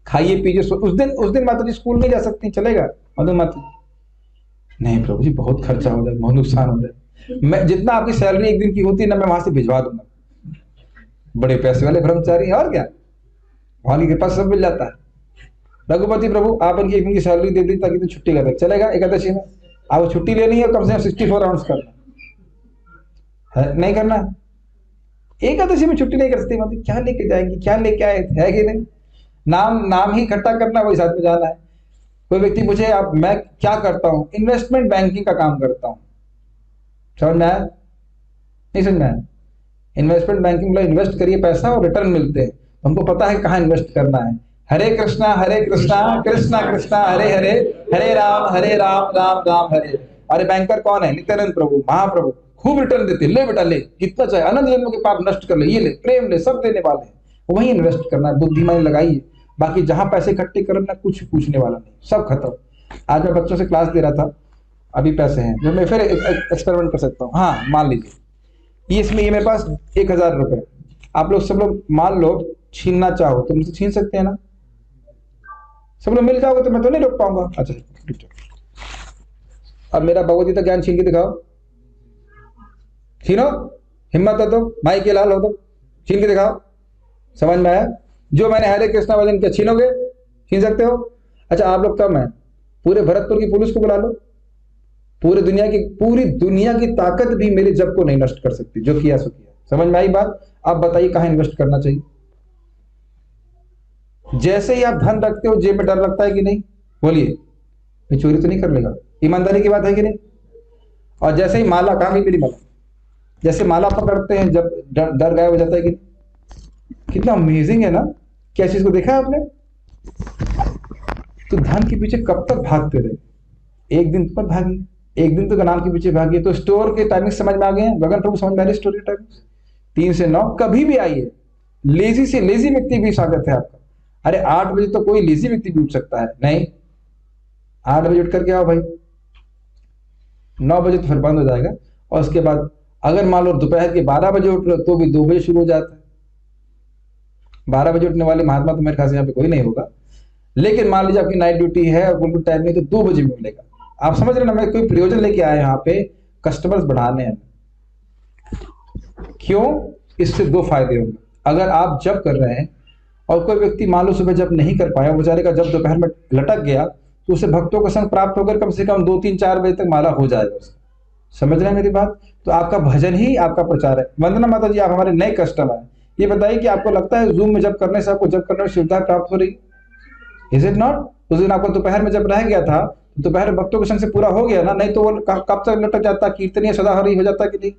खाइए पीजिए। उस दिन माता जी स्कूल नहीं जा सकती, चलेगा मधु माता? नहीं प्रभु जी, बहुत खर्चा हो जाए, बहुत नुकसान हो जाए। मैं जितना आपकी सैलरी एक दिन की होती है ना, मैं वहां से भिजवा दूंगा। बड़े पैसे वाले ब्रह्मचारी, और क्या, भगवान के पास सब मिल जाता है। रघुपति प्रभु, आप इनकी एक दिन की सैलरी दे दी ताकि तो छुट्टी कर दे, चलेगा? एकादशी में आपको छुट्टी लेनी है, कम से कम 64 आवर्स करना है, नहीं करना है? एकादशी में छुट्टी नहीं कर सकती, मतलब क्या लेके जाएंगी, क्या लेके आए है कि नहीं? नाम ही इकट्ठा करना, वही साथ में जाना है। कोई व्यक्ति पूछे आप मैं क्या करता हूं? इन्वेस्टमेंट बैंकिंग का काम करता हूं। समझ में आया? नहीं समझ में आया? इन्वेस्टमेंट बैंकिंग मतलब इन्वेस्ट करिए पैसा और रिटर्न मिलते हैं। हमको पता है कहाँ इन्वेस्ट करना है। कृष्णा कृष्णा कृष्णा हरे हरे, हरे राम राम राम हरे। अरे बैंकर कौन है? नित्यानंद प्रभु, महाप्रभु। खूब रिटर्न देते, ले बेटा ले, कितना चाहे अनंत जन्मों के पाप नष्ट कर ले, ये ले, प्रेम ले, सब देने वाले हैं। वही इन्वेस्ट करना है, बुद्धिमानी लगाइए। बाकी जहां पैसे इकट्ठे करना, कुछ पूछने वाला नहीं, सब खत्म। आज मैं बच्चों से क्लास दे रहा था, अभी पैसे हैं जो मैं फिर एक्सपेरिमेंट कर सकता हूँ। हाँ मान लीजिए ये मेरे पास 1000 रुपए, आप लोग सब लोग मान लो छीनना चाहो तो मुझसे छीन सकते हैं ना? सब लोग मिल जाओगे तो मैं तो नहीं रोक पाऊंगा। अच्छा ठीक है, अब मेरा भगवत गीता ज्ञान छीन के दिखाओ, छीनो, हिम्मत हो तो, माई के लाल हो तो छीन के दिखाओ। समझ में आया? जो मैंने हरे कृष्णा भजन किया, छीनोगे? छीन सकते हो? अच्छा आप लोग कम है, पूरे भरतपुर की पुलिस को बुला लो, पूरी दुनिया की ताकत भी मेरे जब को नहीं नष्ट कर सकती, जो किया सो किया। समझ में आई बात? आप बताइए कहां इन्वेस्ट करना चाहिए? जैसे ही आप धन रखते हो, जेब में डर लगता है कि नहीं? बोलिए, मैं चोरी तो नहीं कर लेगा? ईमानदारी की बात है कि नहीं? और जैसे ही माला, कहां गई मेरी माला? जैसे माला पकड़ते हैं, जब डर गायब हो जाता है कि नहीं? कितना अमेजिंग है ना? क्या चीज को देखा है आपने? तो धन के पीछे कब तक भागते रहे? एक दिन तो भागी, एक दिन तो नाम के पीछे भागी। तो स्टोर के टाइमिंग समझ में आ गए हैं? गगन प्रभु समझ में आ रही स्टोर के टाइमिंग? 3 से 9 कभी भी आइए, लेजी से लेजी व्यक्ति भी स्वागत है आपका। अरे 8 बजे तो कोई लेजी व्यक्ति भी उठ सकता है, नहीं 8 बजे उठ करके आओ भाई, 9 बजे तो फिर बंद हो जाएगा। और उसके बाद अगर मान लो दोपहर के 12 बजे उठ रहे हो तो भी 2 बजे शुरू हो जाता है। 12 बजे उठने वाले महात्मा तो मेरे ख्याल से यहाँ पे कोई नहीं होगा, लेकिन मान लीजिए आपकी नाइट ड्यूटी है और बिल्कुल टाइम नहीं, तो 2 बजे में मिलेगा। आप समझ रहे ना, मैं कोई प्रयोजन लेके आया यहाँ पे, कस्टमर्स बढ़ाने हैं। क्यों? इससे 2 फायदे होंगे। अगर आप जब कर रहे हैं और कोई व्यक्ति मान लो सुबह जब नहीं कर पाया, बेचारे का जब दोपहर में लटक गया, तो उसे भक्तों का संग प्राप्त होकर कम से कम 2, 3, 4 बजे तक माला हो जाएगा उसका। समझ रहे हैं मेरी बात? तो आपका भजन ही आपका प्रचार है। वंदना माता जी, आप हमारे नए कस्टमर हैं, ये बताइए कि आपको लगता है जूम में जब करने से आपको जब करने में सुविधा प्राप्त हो रही? Is it not? उस दिन आपको दोपहर में जब रह गया था, तो दोपहर भक्तों के संग से पूरा हो गया ना? नहीं तो वो कब तक लटक जाता? कीर्तनीय सदा हरी हो जाता कि नहीं?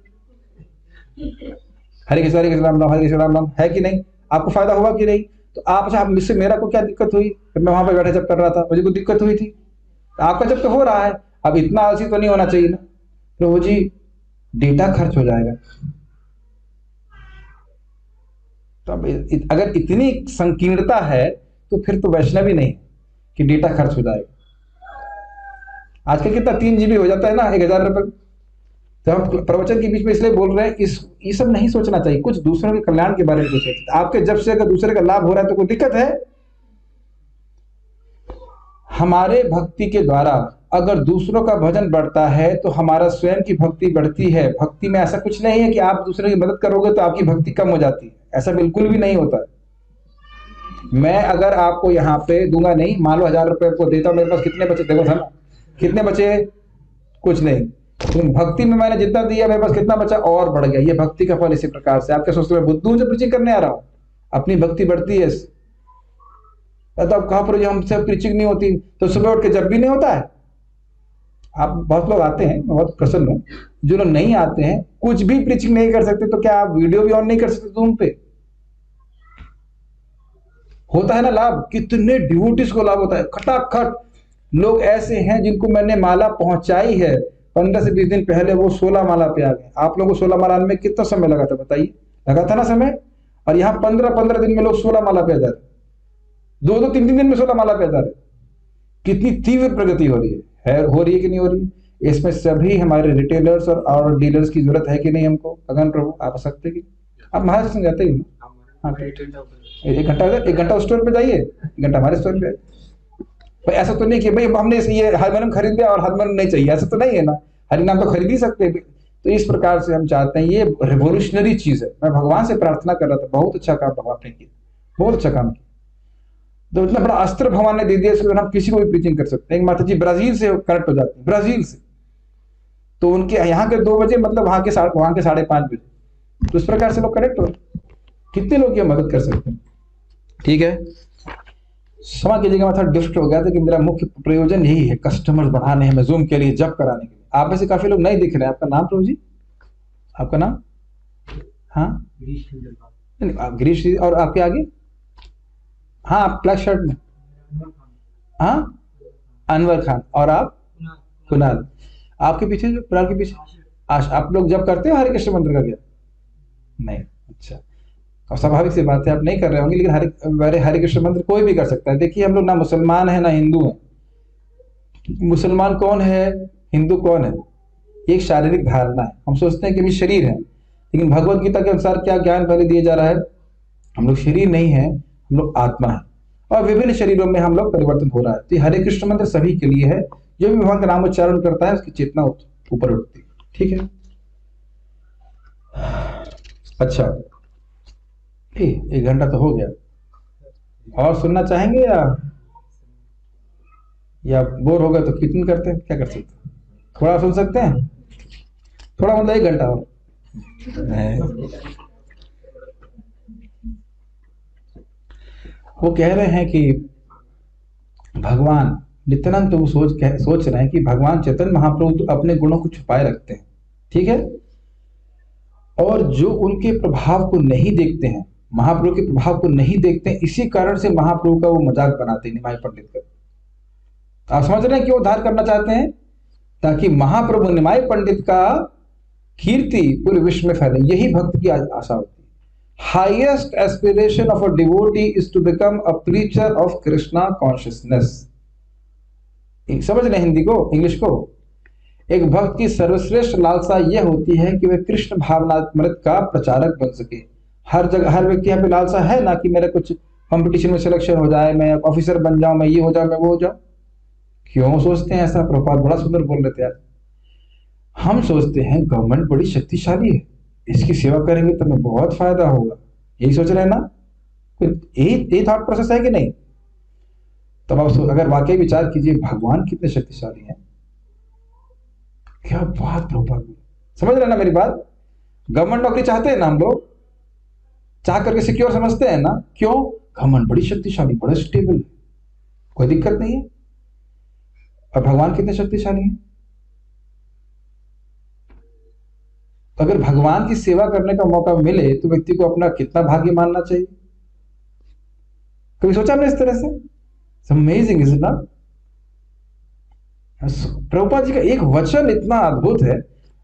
हरे कृष्ण राम राम, हरे कृष्ण राम राम, है कि नहीं? आपको फायदा हुआ कि नहीं? तो आप मुझसे, मेरा को क्या दिक्कत हुई? मैं वहां पे बैठे जब कर रहा था, मुझे कोई दिक्कत हुई थी? आपका जब तो हो रहा है, अब इतना आलसी तो नहीं होना चाहिए ना। प्रभु जी डेटा खर्च हो जाएगा। तो अब अगर इतनी संकीर्णता है तो फिर तो वैष्णवी नहीं कि डेटा खर्च हो जाएगा। आजकल कितना 3 GB हो जाता है ना, 1000 रुपए। तो हम प्रवचन के बीच में इसलिए बोल रहे हैं, ये सब नहीं सोचना चाहिए, कुछ दूसरों के कल्याण के बारे में सोचना। आपके जब से अगर दूसरे का लाभ हो रहा है तो कोई दिक्कत है? हमारे भक्ति के द्वारा अगर दूसरों का भजन बढ़ता है तो हमारा स्वयं की भक्ति बढ़ती है। भक्ति में ऐसा कुछ नहीं है कि आप दूसरे की मदद करोगे तो आपकी भक्ति कम हो जाती है, ऐसा बिल्कुल भी नहीं होता। मैं अगर आपको यहाँ पे दूंगा नहीं, मान लो 1000 रुपए आपको देता हूं, मेरे पास कितने बचे? देखो था ना, कितने बचे? कुछ नहीं। तो भक्ति में मैंने जितना दिया, मेरे पास कितना बचा? और बढ़ गया। ये भक्ति का फल इसी प्रकार से। आप क्या सोचते हैं बुद्धू से प्रीचिंग करने आ रहा हूं? अपनी भक्ति बढ़ती है। तो आप कहा पर हमसे प्रीचिंग नहीं होती, तो सुबह उठ के जब भी नहीं होता है। आप बहुत लोग आते हैं, मैं बहुत प्रसन्न हूं। जो लोग नहीं आते हैं, कुछ भी प्रीचिंग नहीं कर सकते, तो क्या आप वीडियो भी ऑन नहीं कर सकते जूम पे? होता है ना लाभ, कितने डिवोटीज को लाभ होता है खटाखट। लोग ऐसे हैं जिनको मैंने माला पहुंचाई है, 15 से 20 दिन पहले वो 16 माला पे आ गए। आप लोगों को 16 माला में कितना समय लगा था बताइए? लगा था ना समय? और यहाँ 15-15 दिन में लोग 16 माला पे आ जा रहे, 2-2, 3-3 दिन में 16 माला पे आ जा रहे। कितनी तीव्र प्रगति हो रही है, हो रही है कि नहीं हो रही है? इसमें सभी हमारे रिटेलर्स और डीलर्स की जरूरत है कि नहीं हमको? अगन प्रभु आप सकते कि आप महाराष्ट्र में जाते ही हो? हाँ, 1 घंटा उस स्टोर पे जाइए, 1 घंटा हमारे स्टोर पे। भाई ऐसा तो नहीं कि भाई हमने ये हारमोनियम खरीद लिया और हारमोनियम नहीं चाहिए, ऐसा तो नहीं है ना। हरिनाम तो खरीद ही सकते हैं। तो इस प्रकार से हम चाहते हैं, ये रेवोल्यूशनरी चीज है। मैं भगवान से प्रार्थना कर रहा था, बहुत अच्छा काम भगवान ने किया, बहुत अच्छा काम किया। तो इतना बड़ा अस्त्र भगवान ने दे दिया, इसके हम किसी को भी प्रीचिंग कर सकते हैं। माता जी ब्राजील से कनेक्ट हो जाते हैं, ब्राजील से, तो उनके यहाँ के 2 बजे मतलब वहां के 5:30 बजे, तो इस प्रकार से लोग कनेक्ट हो। कितने लोग ये मदद कर सकते हैं? ठीक है, क्षमा कीजिएगा मैं थोड़ा डिस्ट्रैक्ट हो गया था कि मेरा मुख्य प्रयोजन यही है, कस्टमर बढ़ाने हैं, मैं जूम के लिए जब कराने के लिए। आप में से काफी लोग नहीं दिख रहे हैं। आपका नाम प्रभु जी? आपका नाम? हाँ गिरीश, और आपके आगे? हाँ, ब्लैक शर्ट में। हाँ, अनवर खान। और आप? कुणाल। आपके पीछे जो कुणाल के पीछे आप लोग जब करते हो हरे कृष्ण मंदिर का क्या? नहीं। अच्छा। और स्वाभाविक सी बात है आप नहीं कर रहे होंगे, लेकिन हरे कृष्ण मंदिर कोई भी कर सकता है। देखिए हम लोग ना मुसलमान है ना हिंदू है। मुसलमान कौन है, हिंदू कौन है? ये एक शारीरिक धारणा है। हम सोचते हैं कि ये शरीर है, लेकिन भगवत गीता के अनुसार क्या ज्ञान पहले दिया जा रहा है? हम लोग शरीर नहीं है, हम लोग आत्मा है, और विभिन्न शरीरों में हम लोग परिवर्तन हो रहा है। तो ये हरे कृष्ण मंत्र सभी के लिए है। जो भी भगवान का नाम उच्चारण करता है उसकी चेतना ऊपर उठती है। ठीक है। अच्छा, 1 घंटा तो हो गया। और सुनना चाहेंगे या बोर हो गए तो कीर्तन करते हैं? क्या कर सकते हैं? थोड़ा सुन सकते हैं? थोड़ा मतलब 1 घंटा और। वो कह रहे हैं कि भगवान नित्यानंद तो वो सोच रहे हैं कि भगवान चैतन्य महाप्रभु तो अपने गुणों को छुपाए रखते हैं, ठीक है, और जो उनके प्रभाव को नहीं देखते हैं, महाप्रभु के प्रभाव को नहीं देखते हैं, इसी कारण से महाप्रभु का वो मजाक बनाते हैं निमाई पंडित का। आप समझ रहे हैं क्यों उद्धार करना चाहते हैं? ताकि महाप्रभु निमाई पंडित का कीर्ति पूरे विश्व में फैले। यही भक्त की आशा होती है। Highest aspiration of a devotee is to become a preacher of Krishna consciousness. समझ रहे हिंदी को, इंग्लिश को? एक भक्त की सर्वश्रेष्ठ लालसा यह होती है कि वह कृष्ण भावनामृत का प्रचारक बन सके। हर जगह हर व्यक्ति यहाँ पे लालसा है ना कि मेरा कुछ कंपटीशन में सिलेक्शन हो जाए, मैं ऑफिसर बन जाऊं, मैं ये हो जाऊं, मैं वो हो जाऊं। क्यों सोचते हैं ऐसा? प्रभुपाद बड़ा सुंदर बोल रहे थे यार। हम सोचते हैं गवर्नमेंट बड़ी शक्तिशाली है, इसकी सेवा करेंगे तो हमें बहुत फायदा होगा। यही सोच रहे हैं ना? यही थॉट प्रोसेस है कि नहीं? तब आप अगर वाकई विचार कीजिए भगवान कितने शक्तिशाली हैं। क्या बात प्रभुपाद, समझ रहे ना मेरी बात? गवर्नमेंट नौकरी चाहते हैं ना हम लोग, चाह करके सिक्योर समझते हैं ना। क्यों? गवर्नमेंट बड़ी शक्तिशाली, बड़ा स्टेबल है, कोई दिक्कत नहीं है। और भगवान कितने शक्तिशाली हैं। तो अगर भगवान की सेवा करने का मौका मिले तो व्यक्ति को अपना कितना भाग्य मानना चाहिए। कभी सोचा हमने इस तरह से? Amazing is it not? Prabhupada ji का एक वचन इतना अद्भुत है,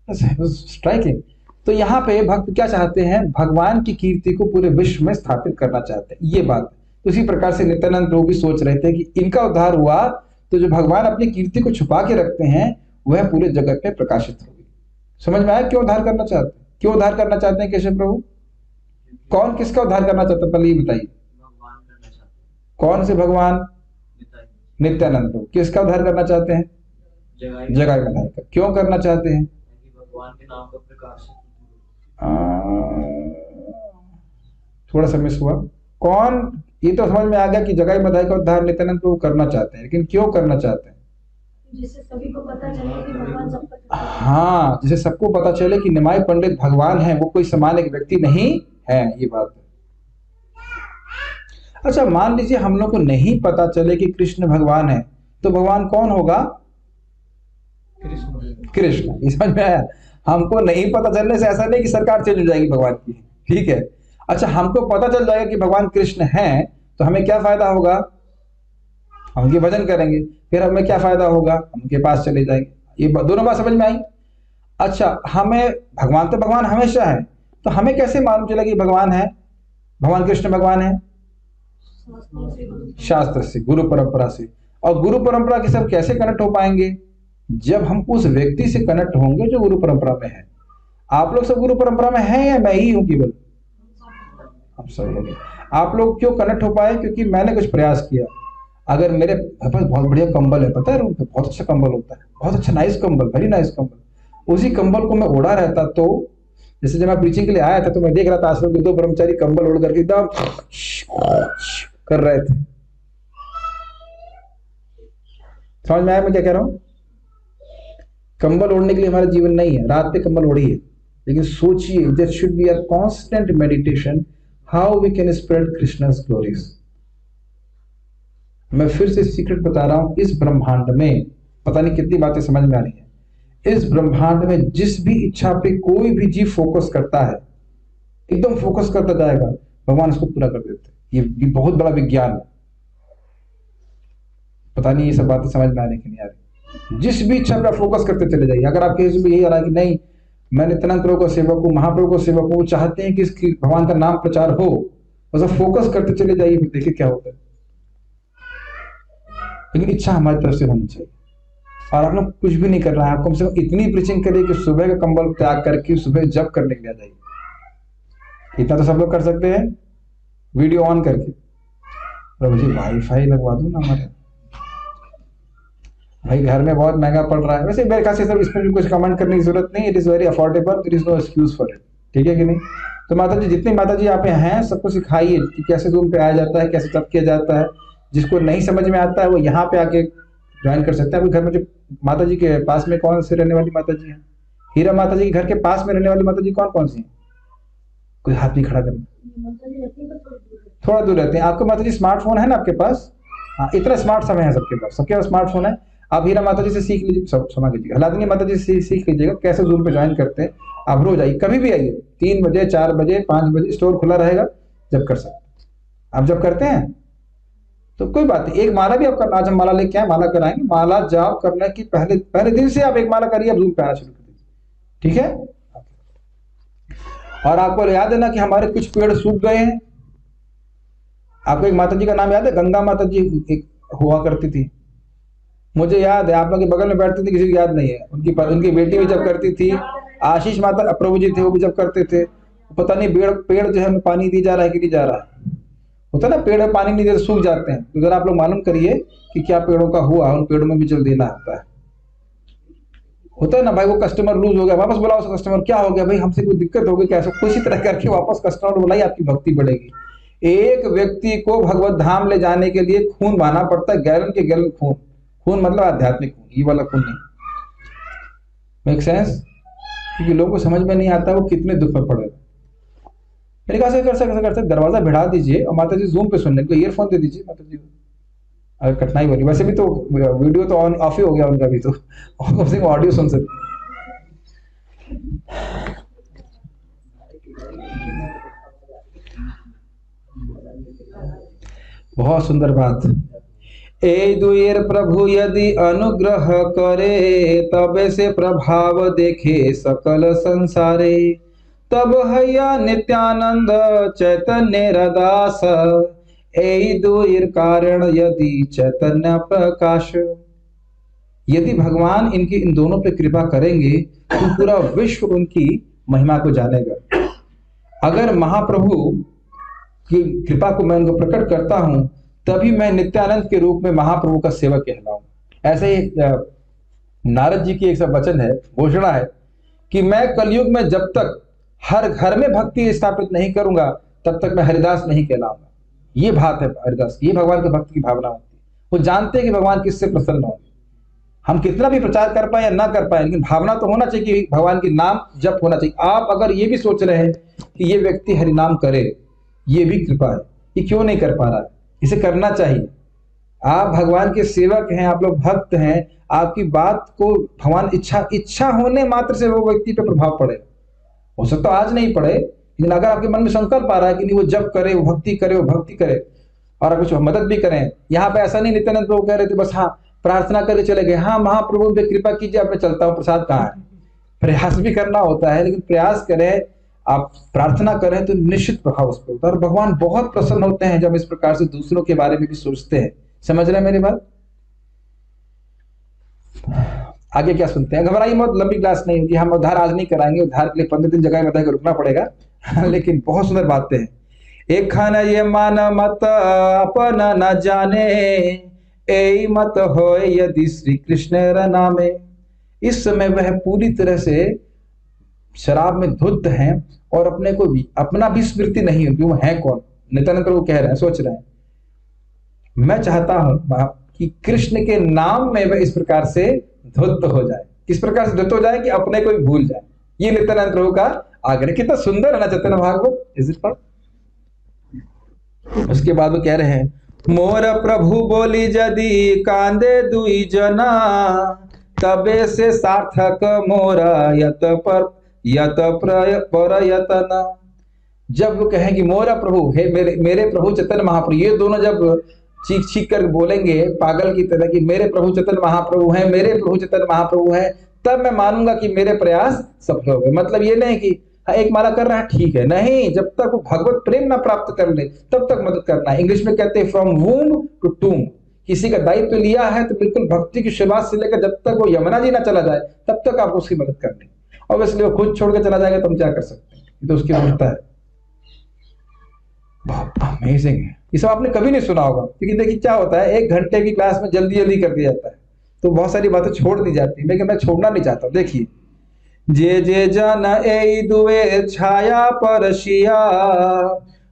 स्ट्राइकिंग। तो यहाँ पे भक्त क्या चाहते हैं? भगवान की कीर्ति को पूरे विश्व में स्थापित करना चाहते हैं, ये बात। तो इसी प्रकार से नित्यानंद प्रभु भी सोच रहे थे कि इनका उद्धार हुआ तो जो भगवान अपनी कीर्ति को छुपा के रखते हैं वह पूरे जगत में प्रकाशित होगी। समझ में आया क्यों उद्धार करना चाहते हैं? क्यों उद्धार करना चाहते हैं केशव प्रभु? कौन किसका उद्धार करना चाहता है? पहले ये बताइए। कौन से भगवान? नित्यानंद प्रभु किसका उद्धार करना चाहते हैं? जगाई मधाई का। क्यों करना चाहते हैं? भगवान के नाम का प्रकाश। थोड़ा सा मिस हुआ। कौन? ये तो समझ में आ गया कि जगाई मधाई का उद्धार नित्यानंद प्रभु करना चाहते हैं, लेकिन क्यों करना चाहते हैं? जिससे सभी को पता चले कि भगवान सबका। हाँ, जिसे सबको पता चले कि निमाई पंडित भगवान है, वो कोई सामान्य व्यक्ति नहीं है, ये बात है। अच्छा, मान लीजिए हम लोग को नहीं पता चले कि कृष्ण भगवान है, तो भगवान कौन होगा? कृष्ण। ये समझ में आया? हमको नहीं पता चलने से ऐसा नहीं कि सरकार चेंज हो जाएगी भगवान की, ठीक है। अच्छा, हमको पता चल जाएगा कि भगवान कृष्ण हैं, तो हमें क्या फायदा होगा? हम उनके भजन करेंगे। फिर हमें क्या फायदा होगा? हम उनके पास चले जाएंगे। ये दोनों बात समझ में आई? अच्छा, हमें भगवान तो भगवान हमेशा है, तो हमें कैसे मालूम चला कि भगवान है, भगवान कृष्ण भगवान है? शास्त्र से, गुरु परंपरा से। और गुरु परंपरा के सब कैसे कनेक्ट हो पाएंगे? जब हम उस व्यक्ति से कनेक्ट होंगे जो गुरु परंपरा में है। आप लोग सब गुरु परंपरा में हैं या मैं ही हूं केवल? हम सब लोग। आप लोग क्यों कनेक्ट हो पाए? क्योंकि मैंने कुछ प्रयास किया। अगर मेरे पास बहुत बढ़िया कंबल है, पता है रूम पे बहुत अच्छा कंबल होता है, बहुत अच्छा नाइस कंबल, वेरी नाइस कंबल, उसी कंबल को मैं ओढ़ा रहता, तो जैसे जब मैं प्रीचिंग के लिए आया था तो मैं देख रहा था आश्रम के 2 ब्रह्मचारी कंबल ओढ़ करके एकदम कर रहे थे। समझ में आया मैं क्या कह रहा हूं? कंबल ओढ़ने के लिए हमारा जीवन नहीं है, रात पे कंबल ओढ़िए, लेकिन सोचिए there should be a constant meditation how we can spread Krishna's glories. मैं फिर से सीक्रेट बता रहा हूं, इस ब्रह्मांड में पता नहीं कितनी बातें समझ में आ रही हैं। इस ब्रह्मांड में जिस भी इच्छा पे कोई भी जीव फोकस करता है, एकदम फोकस करता जाएगा, भगवान इसको पूरा कर देते हैं। ये बहुत बड़ा विज्ञान है। पता नहीं ये सब बातें समझ में आने की नहीं आ रही। जिस भी इच्छा पे आप फोकस करते चले जाइए। अगर आपके इसमें यही आ रहा है कि नहीं मैं नित्यानंद प्रभु का सेवक हूँ, महाप्रभु का सेवक हूँ, वो चाहते हैं कि इसकी भगवान का नाम प्रचार हो, बस आप फोकस करते चले जाइए, फिर देखिए क्या होता है। लेकिन इच्छा हमारी तरफ से होनी चाहिए। और आप लोग कुछ भी नहीं कर रहा है, आप कम से कम इतनी प्रीचिंग करिए कि सुबह का कंबल त्याग करके सुबह जप करने के लिए आ जाइए। इतना तो सब लोग कर सकते हैं, वीडियो ऑन करके। प्रभु जी वाईफाई लगवा दूं ना हमारे, भाई घर में बहुत महंगा पड़ रहा है। वैसे मेरे ख्याल से सब इसमें भी कुछ कमेंट करने की जरूरत नहीं, it is very affordable, there is no excuse for it, ठीक है कि नहीं। तो माता जी जितनी माता जी यहाँ पे हैं सबको सिखाइए कि कैसे जूम पे आया जाता है, कैसे जप किया जाता है। जिसको नहीं समझ में आता है वो यहाँ पे आके ज्वाइन कर सकते हैं। आपके घर में जो माता जी के पास में कौन से रहने वाली माता जी है? हीरा माता जी के घर के पास में रहने वाली माता जी कौन कौन सी है? कोई हाथ नहीं खड़ा करना, थोड़ा दूर रहते हैं। आपको माता जी स्मार्टफोन है ना आपके पास? हाँ, इतना स्मार्ट समय है सबके पास, सबके पास स्मार्टफोन है। आप हीरा माता जी से सीख लीजिए, क्षमा कीजिएगा, हलादनी माता जी से सीख लीजिएगा कैसे जूम पे ज्वाइन करते हैं। आप रोज आइए, कभी भी आइए, 3 बजे 4 बजे 5 बजे स्टोर खुला रहेगा, जब कर सकते हैं। आप जब करते हैं तो कोई बात नहीं, एक माला भी आप करना। आज हम माला लेके आए, माला कराएंगे। माला जाप करने की पहले दिन से आप एक माला करिए, आप जूम पे आना शुरू कर दीजिए, ठीक है। और आपको याद है ना कि हमारे कुछ पेड़ सूख गए हैं। आपको एक माता जी का नाम याद है? गंगा माता जी एक हुआ करती थी, मुझे याद है। आप लोग के बगल में बैठती थी, किसी को याद नहीं है। उनकी बेटी भी जब करती थी, आशीष माता प्रभु जी थे वो भी जब करते थे। पता नहीं पेड़ जो है पानी दी जा रहा है कि नहीं जा रहा है। होता है ना पेड़ में पानी नहीं देते सूख जाते हैं। तो जरा आप लोग मालूम करिए कि क्या पेड़ों का हुआ, उन पेड़ों में भी जल देना होता है ना भाई। वो कस्टमर लूज हो गया, वापस बुलाओ उस कस्टमर, क्या हो गया भाई, हमसे कोई दिक्कत हो गई, कैसे किसी तरह करके वापस कस्टमर बुलाइए, आपकी भक्ति बढ़ेगी। एक व्यक्ति को भगवत धाम ले जाने के लिए खून बहाना पड़ता है, गैलन के गैलन खून। खून मतलब आध्यात्मिक खून, ये वाला खून नहीं। Make sense? क्योंकि लोगों को समझ में नहीं आता वो कितने दुख में पड़े। मेरे ख्याल से कर सकते दरवाजा भिड़ा दीजिए और माता जी जूम पे सुनने को ईयरफोन दे दीजिए माता जी को, अगर कठिनाई हो रही। वैसे भी तो वीडियो तो ऑन ऑफ ही हो गया उनका भी, तो कम से कम ऑडियो सुन सकते। बहुत सुंदर बात। ए दुएर प्रभु यदि अनुग्रह करे, तबे से प्रभाव देखे सकल संसारे। तब हैया नित्यानंद चैतन्य रदास, ए दुएर कारण यदि चैतन्य प्रकाश। यदि भगवान इन दोनों पे कृपा करेंगे तो पूरा विश्व उनकी महिमा को जानेगा। अगर महाप्रभु की कृपा को मैं उनको प्रकट करता हूं तभी मैं नित्यानंद के रूप में महाप्रभु का सेवक कहलाऊं। ऐसे ही नारद जी की एक सब वचन है, घोषणा है कि मैं कलयुग में जब तक हर घर में भक्ति स्थापित नहीं करूंगा तब तक मैं हरिदास नहीं कहलाऊंगा। ये बात है हरिदास, ये भगवान के भक्त की भावना होती है। वो जानते हैं कि भगवान किससे प्रसन्न हो। हम कितना भी प्रचार कर पाए या ना कर पाए, लेकिन भावना तो होना चाहिए कि भगवान के नाम जप होना चाहिए। आप अगर ये भी सोच रहे हैं कि ये व्यक्ति हरिनाम करे, ये भी कृपा है। ये क्यों नहीं कर पा रहा है, इसे करना चाहिए। आप भगवान के सेवक हैं, आप लोग भक्त हैं, आपकी बात को भगवान इच्छा होने मात्र से वो व्यक्ति पे प्रभाव पड़ेगा। हो सकता तो आज नहीं पड़े, लेकिन अगर आपके मन में संकल्प आ रहा है कि नहीं वो जप करे, वो भक्ति करे, वो भक्ति करे और कुछ मदद भी करें। यहाँ पे ऐसा नहीं नित्यानंद प्रभु कह रहे थे बस हाँ प्रार्थना करके चले गए, हाँ महाप्रभु पे कृपा कीजिए, अब मैं चलता हूँ, प्रसाद कहाँ है। प्रयास भी करना होता है, लेकिन प्रयास करें, आप प्रार्थना करें तो निश्चित प्रभाव उस पर होता है। और भगवान बहुत प्रसन्न होते हैं जब इस प्रकार से दूसरों के बारे में भी सोचते हैं। समझ रहे हैं मेरी बात? आगे क्या सुनते हैं? घबराइए मत, लंबी क्लास नहीं होगी, हम उद्धार आज नहीं कराएंगे। उद्धार के लिए 15 दिन जगह बता के रुकना पड़ेगा लेकिन बहुत सुंदर बातें हैं। एक खाना ये मान मत अपना न जाने, ए मत हो यदि श्री कृष्ण नामे। इस समय वह पूरी तरह से शराब में धुत हैं और अपने को भी अपना भी स्मृति नहीं है कि वो है कौन। नित्यानंद प्रभु कह रहे हैं, सोच रहे हैं, मैं चाहता हूं कि कृष्ण के नाम में वह इस प्रकार से धुत हो जाए, इस प्रकार से धुत हो जाए कि अपने को भी भूल जाए। ये नित्यानंद प्रभु का आग्रह। कितना सुंदर है ना चैतन्य भागवत, इज इट नॉट? उसके बाद वो कह रहे हैं, मोर प्रभु बोली यदि कांदे दुई जना, तबे से सार्थक मोरा यत प्रयतन। जब वो कहें कि मोरा प्रभु, हे मेरे प्रभु चैतन्य महाप्रभु, ये दोनों जब चीख चीख कर बोलेंगे पागल की तरह कि मेरे प्रभु चैतन्य महाप्रभु हैं, मेरे प्रभु चैतन्य महाप्रभु हैं, तब मैं मानूंगा कि मेरे प्रयास सफल हो गए। मतलब ये नहीं कि हाँ, एक माला कर रहा है ठीक है, नहीं, जब तक वो भगवत प्रेम ना प्राप्त कर ले तब तक मदद करना है। इंग्लिश में कहते हैं फ्रॉम वूम्ब टू टूम्ब। किसी का दायित्व लिया है तो बिल्कुल भक्ति की शुरुआत से लेकर जब तक वो यमुना जी ना चला जाए तब तक आपको उसकी मदद करनी है। ऑब्वियसली वो खुद छोड़ के चला जाएगा तो हम क्या कर सकते हैं, ये तो उसकी मूर्खता है। बहुत अमेजिंग है, ये सब आपने कभी नहीं सुना होगा। क्योंकि देखिए क्या होता है, 1 घंटे की क्लास में जल्दी जल्दी कर दिया जाता है तो बहुत सारी बातें छोड़ दी जाती है, लेकिन मैं छोड़ना नहीं चाहता। देखिए, जे जे जन ए दुए छाया परशिया,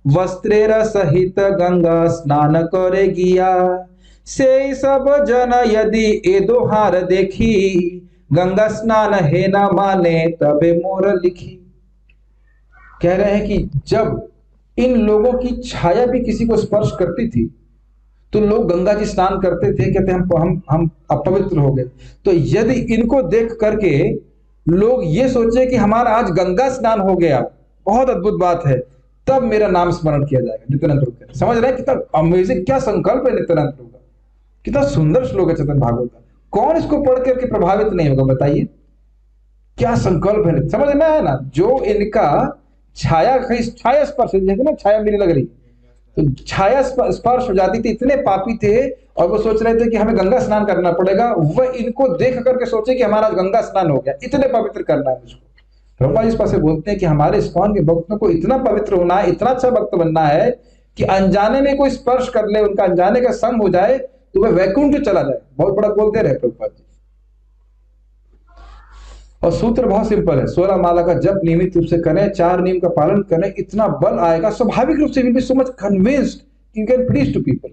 वस्त्रेर सहित गंगा स्नान करे गिया, से सब जन यदि ए दोहार देखी, गंगा स्नान है न माने तबे मोर लिखी। कह रहे हैं कि जब इन लोगों की छाया भी किसी को स्पर्श करती थी तो लोग गंगा जी स्नान करते थे, कहते हम अपवित्र हो गए। तो यदि इनको देख करके लोग ये सोचे कि हमारा आज गंगा स्नान हो गया, बहुत अद्भुत बात है, तब मेरा नाम स्मरण किया जाएगा। नित्यानंद प्रभु कहते हैं, समझ रहे हैं कितना अमेजिंग, क्या संकल्प है नित्यानंद प्रभु का, कितना सुंदर श्लोक है चैतन्य भागवत का। कौन इसको पढ़ करके प्रभावित नहीं होगा, बताइए क्या संकल्प है। समझ में आया ना, जो इनका छाया स्पर्श, जैसे ना छाया मेरी लग रही, तो छाया स्पर्श हो जाती थी, इतने पापी थे और वो सोच रहे थे कि हमें गंगा स्नान करना पड़ेगा, वह इनको देख करके सोचे कि हमारा गंगा स्नान हो गया, इतने पवित्र करना है मुझको। प्रभुपाद इस पास से बोलते हैं कि हमारे इस्कॉन के भक्तों को इतना पवित्र होना है, इतना अच्छा भक्त बनना है कि अनजाने में कोई स्पर्श कर ले, उनका अनजाने का संग हो जाए तो वह वैकुंठ चला जाए। बहुत बड़ा बोलते रहे प्रभुपाद जी। और सूत्र बहुत सिंपल है, 16 माला का जप नियमित रूप से करें, 4 नियम का पालन करें, इतना बल आएगा स्वाभाविक रूप से। Will be so much convinced you can preach to people.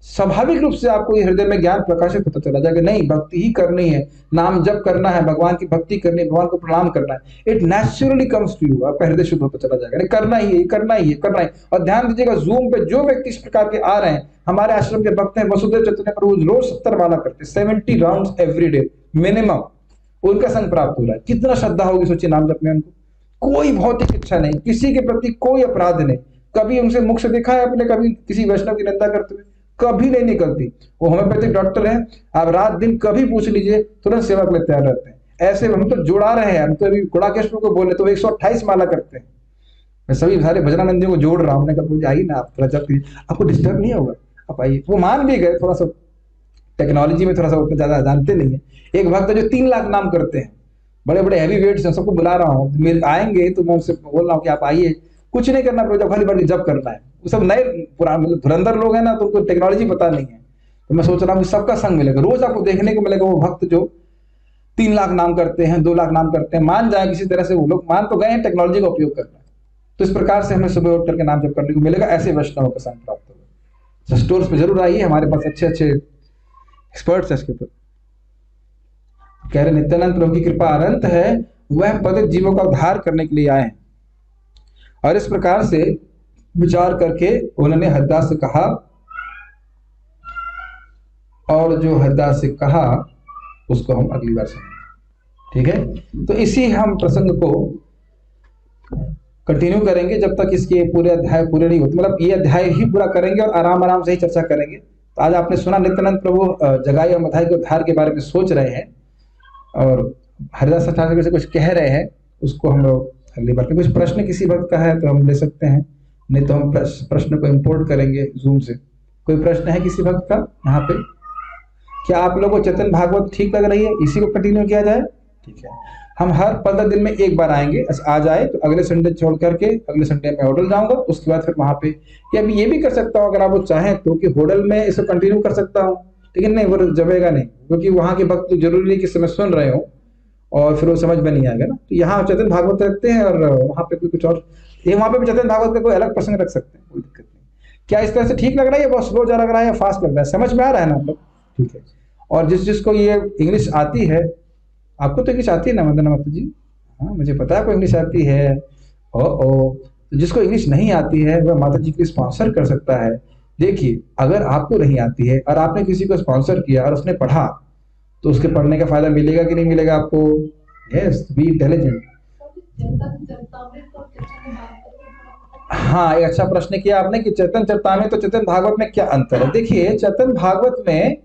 स्वाभाविक रूप से आपको हृदय में ज्ञान प्रकाशित होता चला जाएगा, नहीं भक्ति ही करनी है, नाम जप करना है, भगवान की भक्ति करनी है, भगवान को प्रणाम करना है। It naturally comes to you, आपका हृदय शुद्ध होता चला जाएगा, करना ही है, करना ही है, करना है। और ध्यान दीजिएगा, जूम पे जो व्यक्ति इस प्रकार के आ रहे हैं, हमारे आश्रम के भक्त हैं, वसुदेव चैतन्य प्रभु रोज 70 माला करते, 70 राउंड एवरी डे मिनिमम, उनका संग प्राप्त हो रहा है। कितना श्रद्धा होगी सोचिए नाम जप में उनको, कोई भौतिक इच्छा नहीं, किसी के प्रति कोई अपराध नहीं, कभी उनसे मुख से देखा है आपने कभी किसी वैष्णव की निंदा करते हुए, कभी नहीं निकलती। वो होम्योपैथिक डॉक्टर है, आप रात दिन कभी पूछ लीजिए, तुरंत सेवा के लिए तैयार रहते हैं। ऐसे हम तो जोड़ा रहे हैं, हम तो अभी गुड़ाकेश को बोले तो 128 माला करते हैं। मैं सभी सारे भजनानंदियों को जोड़ रहा हूँ, हमने कहा आइए ना आप थोड़ा जब आपको डिस्टर्ब नहीं होगा, आप आइए। वो मान भी गए, थोड़ा सा टेक्नोलॉजी में थोड़ा सा उतना ज्यादा जानते नहीं है। एक भक्त जो 3 लाख नाम करते हैं, बड़े बड़े हैवी वेट्स हैं, सबको बुला रहा हूँ, मेरे आएंगे तो मैं उनसे बोल रहा हूँ कि आप आइए, कुछ नहीं करना पड़ेगा, खाली बार जब करना है। वो सब नए पुराने मतलब धुरंधर लोग हैं ना, तो उनको टेक्नोलॉजी पता नहीं है। तो मैं सोच रहा हूँ कि सबका संग मिलेगा, रोज आपको देखने को मिलेगा वो भक्त जो 3 लाख नाम करते हैं, 2 लाख नाम करते हैं, मान जाए किसी तरह से, वो लोग मान तो गए हैं टेक्नोलॉजी का उपयोग करना है। तो इस प्रकार से हमें सुबह उठ करके नाम जप करने को मिलेगा, ऐसे वैष्णव का संग प्राप्त होगा। स्टोर्स पे जरूर आइए, हमारे पास अच्छे अच्छे एक्सपर्ट्स है इसके ऊपर। कह रहे नित्यानंद प्रभु की कृपा अनंत है, वह पतित जीवों का उद्धार करने के लिए आए हैं। और इस प्रकार से विचार करके उन्होंने हरिदास से कहा, और जो हरिदास से कहा उसको हम अगली बार सुनेंगे, ठीक है। तो इसी हम प्रसंग को कंटिन्यू करेंगे जब तक इसके पूरे अध्याय पूरे नहीं होते, मतलब ये अध्याय ही पूरा करेंगे और आराम आराम से ही चर्चा करेंगे। तो आज आपने सुना नित्यानंद प्रभु जगाई और मधाई के उद्धार के बारे में सोच रहे हैं और हरिदास ठाकुर से कुछ कह रहे हैं, उसको हम लोग अगली बार। कुछ प्रश्न किसी भक्त का है तो हम ले सकते हैं, नहीं तो हम प्रश्न को इंपोर्ट करेंगे जूम से। कोई प्रश्न है किसी भक्त का यहाँ पे? क्या आप लोगों को चैतन्य भागवत ठीक लग रही है, इसी को कंटिन्यू किया जाए? ठीक है, हम हर 15 दिन में एक बार आएंगे। आ जाए तो अगले संडे छोड़ करके अगले संडे में होटल जाऊंगा, उसके बाद फिर वहां पे, या अभी ये भी कर सकता हूँ अगर आप वो चाहें तो, कि होटल में इसको कंटिन्यू कर सकता हूँ, लेकिन नहीं वो जमेगा नहीं, क्योंकि वहाँ के भक्त जरूरी नहीं कि समय सुन रहे हो और फिर वो समझ में नहीं आएगा ना। तो यहाँ चैतन्य भागवत रखते हैं और वहाँ पे भी कुछ और, ये वहाँ पे भी चैतन्य भागवत का कोई अलग प्रसंग रख सकते हैं, कोई दिक्कत नहीं। क्या इस तरह से ठीक लग रहा है, या बहुत स्लो जा लग रहा है, या फास्ट लग रहा है? समझ में आ रहा है ना आप लोग? ठीक है। और जिसको ये इंग्लिश आती है, आपको तो इंग्लिश आती है ना वंदना माता जी? हाँ, मुझे पता है आपको इंग्लिश आती है। तो जिसको इंग्लिश नहीं आती है वह माता जी को स्पॉन्सर कर सकता है। देखिए, अगर आपको नहीं आती है और आपने किसी को स्पॉन्सर किया और उसने पढ़ा, तो उसके पढ़ने का फायदा मिलेगा कि नहीं मिलेगा आपको? Yes, be intelligent. हाँ, हाँ, एक अच्छा प्रश्न किया आपने कि चैतन्य चरितामृत तो चैतन्य भागवत में क्या अंतर है। देखिए, चैतन्य भागवत में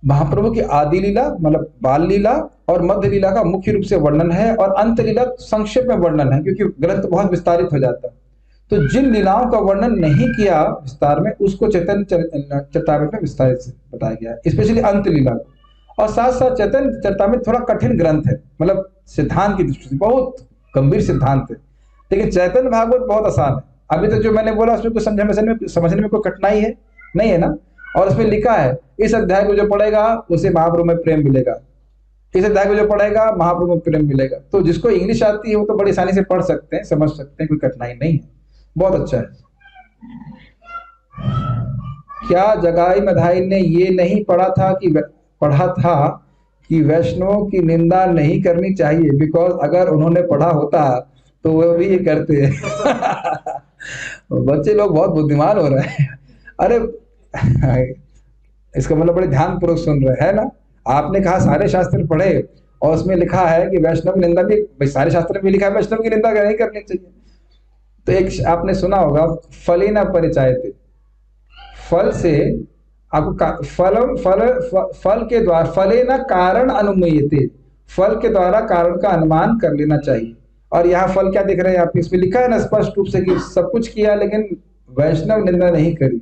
महाप्रभु की आदि लीला मतलब बाल लीला और मध्य लीला का मुख्य रूप से वर्णन है, और अंत लीला संक्षेप में वर्णन है, क्योंकि ग्रंथ बहुत विस्तारित हो जाता है। तो जिन लीलाओं का वर्णन नहीं किया विस्तार में, उसको चैतन्य चरितामृत में विस्तारित से बताया गया है, स्पेशली अंत लीला को। और साथ साथ चैतन्य चरितामृत थोड़ा कठिन ग्रंथ है, मतलब सिद्धांत की दृष्टि से बहुत गंभीर सिद्धांत है, लेकिन चैतन्य भागवत बहुत आसान है। अभी तक जो मैंने बोला उसमें कुछ समझने में कोई कठिनाई है नहीं है ना। और उसमें लिखा है इस अध्याय को जो पढ़ेगा उसे महाप्रभु में प्रेम मिलेगा, इस अध्याय को जो पढ़ेगा महाप्रभु में प्रेम मिलेगा। तो जिसको इंग्लिश आती है वो तो बड़ी आसानी से पढ़ सकते हैं, समझ सकते हैं, कोई कठिनाई नहीं है, बहुत अच्छा है। क्या जगाई मधाई ने ये नहीं पढ़ा था कि वैष्णवों की निंदा नहीं करनी चाहिए, बिकॉज अगर उन्होंने पढ़ा होता तो वो भी ये करते हैं। बच्चे लोग बहुत बुद्धिमान हो रहे हैं। अरे इसका मतलब बड़े ध्यान पूर्वक सुन रहे हैं ना। आपने कहा सारे शास्त्र पढ़े और उसमें लिखा है कि वैष्णव की निंदा भी, सारे शास्त्र में भी लिखा है वैष्णव की निंदा नहीं करनी चाहिए। तो एक आपने सुना होगा फलेन परिचायते, फल से आपको फल के द्वारा, फलेन कारण अनुमीयते, फल के द्वारा कारण का अनुमान कर लेना चाहिए। और यहाँ फल क्या दिख रहे हैं आपको, इसमें लिखा है ना स्पष्ट रूप से कि सब कुछ किया लेकिन वैष्णव निंदा नहीं करी।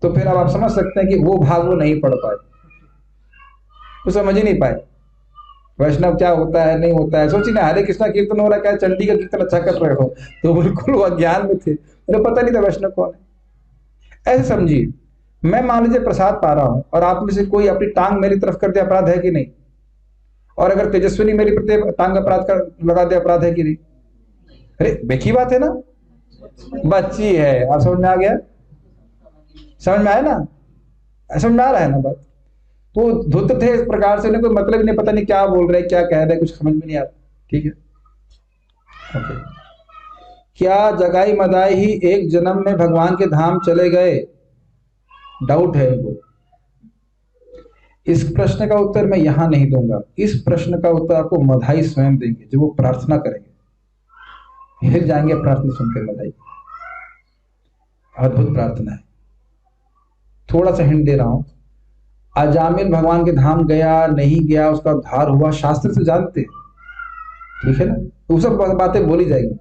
तो फिर अब आप समझ सकते हैं कि वो भाग वो नहीं पढ़ पाए, वो समझ ही नहीं पाए वैष्णव क्या होता है नहीं होता है। सोचिए ना, हरे कृष्णा कीर्तन हो रहा है, क्या चंडी का कीर्तन अच्छा कर रहे हो, तो बिल्कुल वो अज्ञान में थे, मुझे पता नहीं था वैष्णव कौन है। ऐसे समझिए, मैं मान लीजिए प्रसाद पा रहा हूं और आप में से कोई अपनी टांग मेरी तरफ कर दे, अपराध है कि नहीं? और अगर तेजस्विनी मेरी प्रति टांग अपराध कर लगा दे, अपराध है कि नहीं? अरे बेकी बात है ना, बच्ची है। आप समझ में आ गया, समझ में आया ना, समझ में आ रहा है ना बात। तो धुत थे इस प्रकार से, उन्हें कोई मतलब नहीं, पता नहीं क्या बोल रहे क्या कह रहे, कुछ समझ में नहीं आता। ठीक है, ओके। क्या जगाई मदाई ही एक जन्म में भगवान के धाम चले गए? डाउट है इनको। इस प्रश्न का उत्तर मैं यहां नहीं दूंगा, इस प्रश्न का उत्तर आपको मधाई स्वयं देंगे जब वो प्रार्थना करेंगे। हिल जाएंगे प्रार्थना सुनकर मधाई, अद्भुत प्रार्थना है। थोड़ा सा हिंट दे रहा हूं, अजामिल भगवान के धाम गया नहीं गया, उसका उद्धार हुआ, शास्त्र से जानते हैं, ठीक है ना, तो वो सब बातें बोली जाएंगी।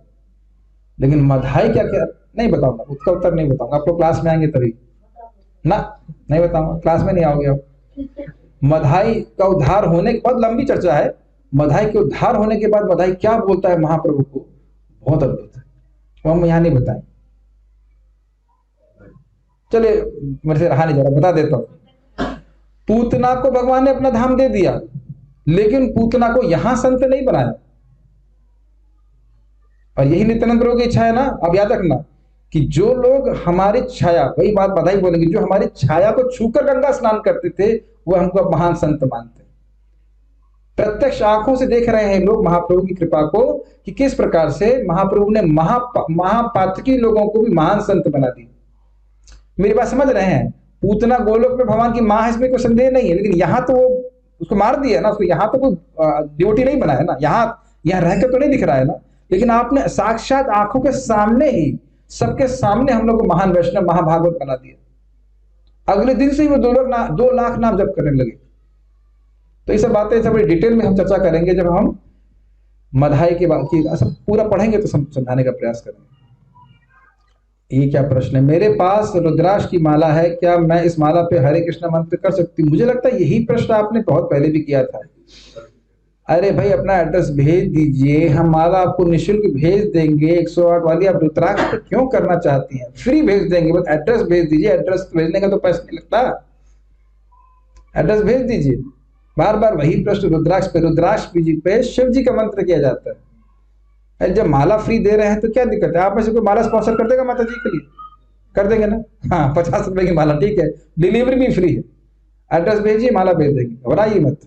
लेकिन मधाई क्या क्या नहीं बताऊंगा, उसका उत्तर नहीं बताऊंगा। आप लोग क्लास में आएंगे तभी ना, नहीं बताऊंगा, क्लास में नहीं आओगे आप। मधाई का उद्धार होने के बाद, लंबी चर्चा है, मधाई के उद्धार होने के बाद मधाई क्या बोलता है महाप्रभु को, बहुत अद्भुत है, वो हम यहां नहीं बताएं। चलिए, मेरे से रहा नहीं जा रहा, बता देता हूं। पूतना को भगवान ने अपना धाम दे दिया, लेकिन पूतना को यहां संत नहीं बनाया। और यही नित्यानंद प्रभु की इच्छा है ना। अब याद रखना कि जो लोग हमारी छाया, वही बात बधाई बोलेंगे, जो हमारी छाया को छूकर गंगा स्नान करते थे, वो हमको अब महान संत मानते हैं। प्रत्यक्ष आंखों से देख रहे हैं लोग महाप्रभु की कृपा को, कि किस प्रकार से महाप्रभु ने महापातकी लोगों को भी महान संत बना दिया। मेरी बात समझ रहे हैं? पूतना गोलोक में भगवान की मां है, इसमें कोई संदेह नहीं है, लेकिन यहां तो वो उसको मार दिया ना, उसको यहां तो कोई ड्यूटी नहीं बनाया ना, यहाँ रहकर तो नहीं दिख रहा है ना। लेकिन आपने साक्षात आंखों के सामने ही, सबके सामने हम लोग को महान वैष्णव महाभागवत बना दिया। अगले दिन से ही वो 2 लाख नाम जप करने लगे। तो ये सब बातें सब बड़ी डिटेल में हम चर्चा करेंगे जब हम मधाई के बाद की सब पूरा पढ़ेंगे तो समझाने का प्रयास करेंगे। ये क्या प्रश्न है? मेरे पास रुद्राक्ष की माला है, क्या मैं इस माला पे हरे कृष्ण मंत्र कर सकती हूँ? मुझे लगता है यही प्रश्न आपने बहुत पहले भी किया था। अरे भाई, अपना एड्रेस भेज दीजिए, हम माला आपको निःशुल्क भेज देंगे 108 वाली। आप रुद्राक्ष पे क्यों करना चाहती हैं? फ्री भेज देंगे, बस एड्रेस भेज दीजिए। एड्रेस भेजने का तो पैसा नहीं लगता, एड्रेस भेज दीजिए। बार बार वही प्रश्न, रुद्राक्ष पे शिव जी का मंत्र किया जाता है। जब माला फ्री दे रहे हैं तो क्या दिक्कत है? आप में से कोई माला स्पॉन्सर कर देगा माता जी के लिए? कर देंगे ना? हाँ, 50 रुपए की माला, ठीक है, डिलीवरी भी फ्री है। एड्रेस भेजिए, माला भेज देंगे, घबराइए मत।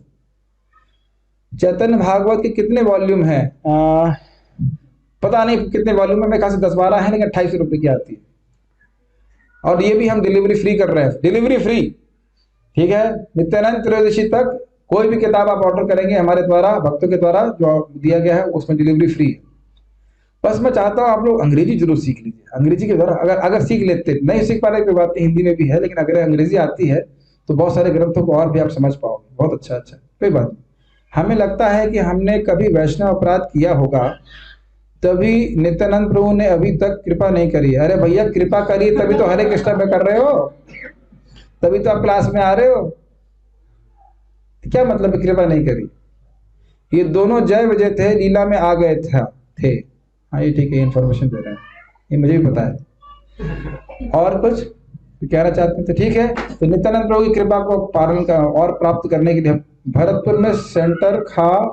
चैतन्य भागवत के कितने वॉल्यूम है? पता नहीं कितने वॉल्यूम है, मेरे ख्याल से 10-12 है, लेकिन 28 रुपए की आती है। और ये भी हम डिलीवरी फ्री कर रहे हैं, डिलीवरी फ्री, ठीक है। नित्यानंद त्रयोदशी तक कोई भी किताब आप ऑर्डर करेंगे हमारे द्वारा, भक्तों के द्वारा जो दिया गया है, उसमें डिलीवरी फ्री है। बस मैं चाहता हूँ आप लोग अंग्रेजी जरूर सीख लीजिए। अंग्रेजी के द्वारा अगर अगर सीख लेते, नहीं सीख पा रहे कोई बात नहीं, हिंदी में भी है, लेकिन अगर अंग्रेजी आती है तो बहुत सारे ग्रंथों को और भी आप समझ पाओगे। बहुत अच्छा अच्छा, कोई बात नहीं। हमें लगता है कि हमने कभी वैष्णव अपराध किया होगा, तभी नित्यानंद प्रभु ने अभी तक कृपा नहीं करी। अरे भैया कृपा करिए तभी तो हरे कृष्णा में कर रहे हो, तभी तो आप क्लास में आ रहे हो। क्या मतलब है कृपा नहीं करी? ये दोनों जय विजय थे, लीला में आ गए थे। हाँ ये ठीक है, इन्फॉर्मेशन दे रहे हैं, ये मुझे भी पता है। और कुछ कहना चाहते थे? ठीक है, तो नित्यानंद प्रभु की कृपा को पालन का और प्राप्त करने के लिए भरतपुर में सेंटर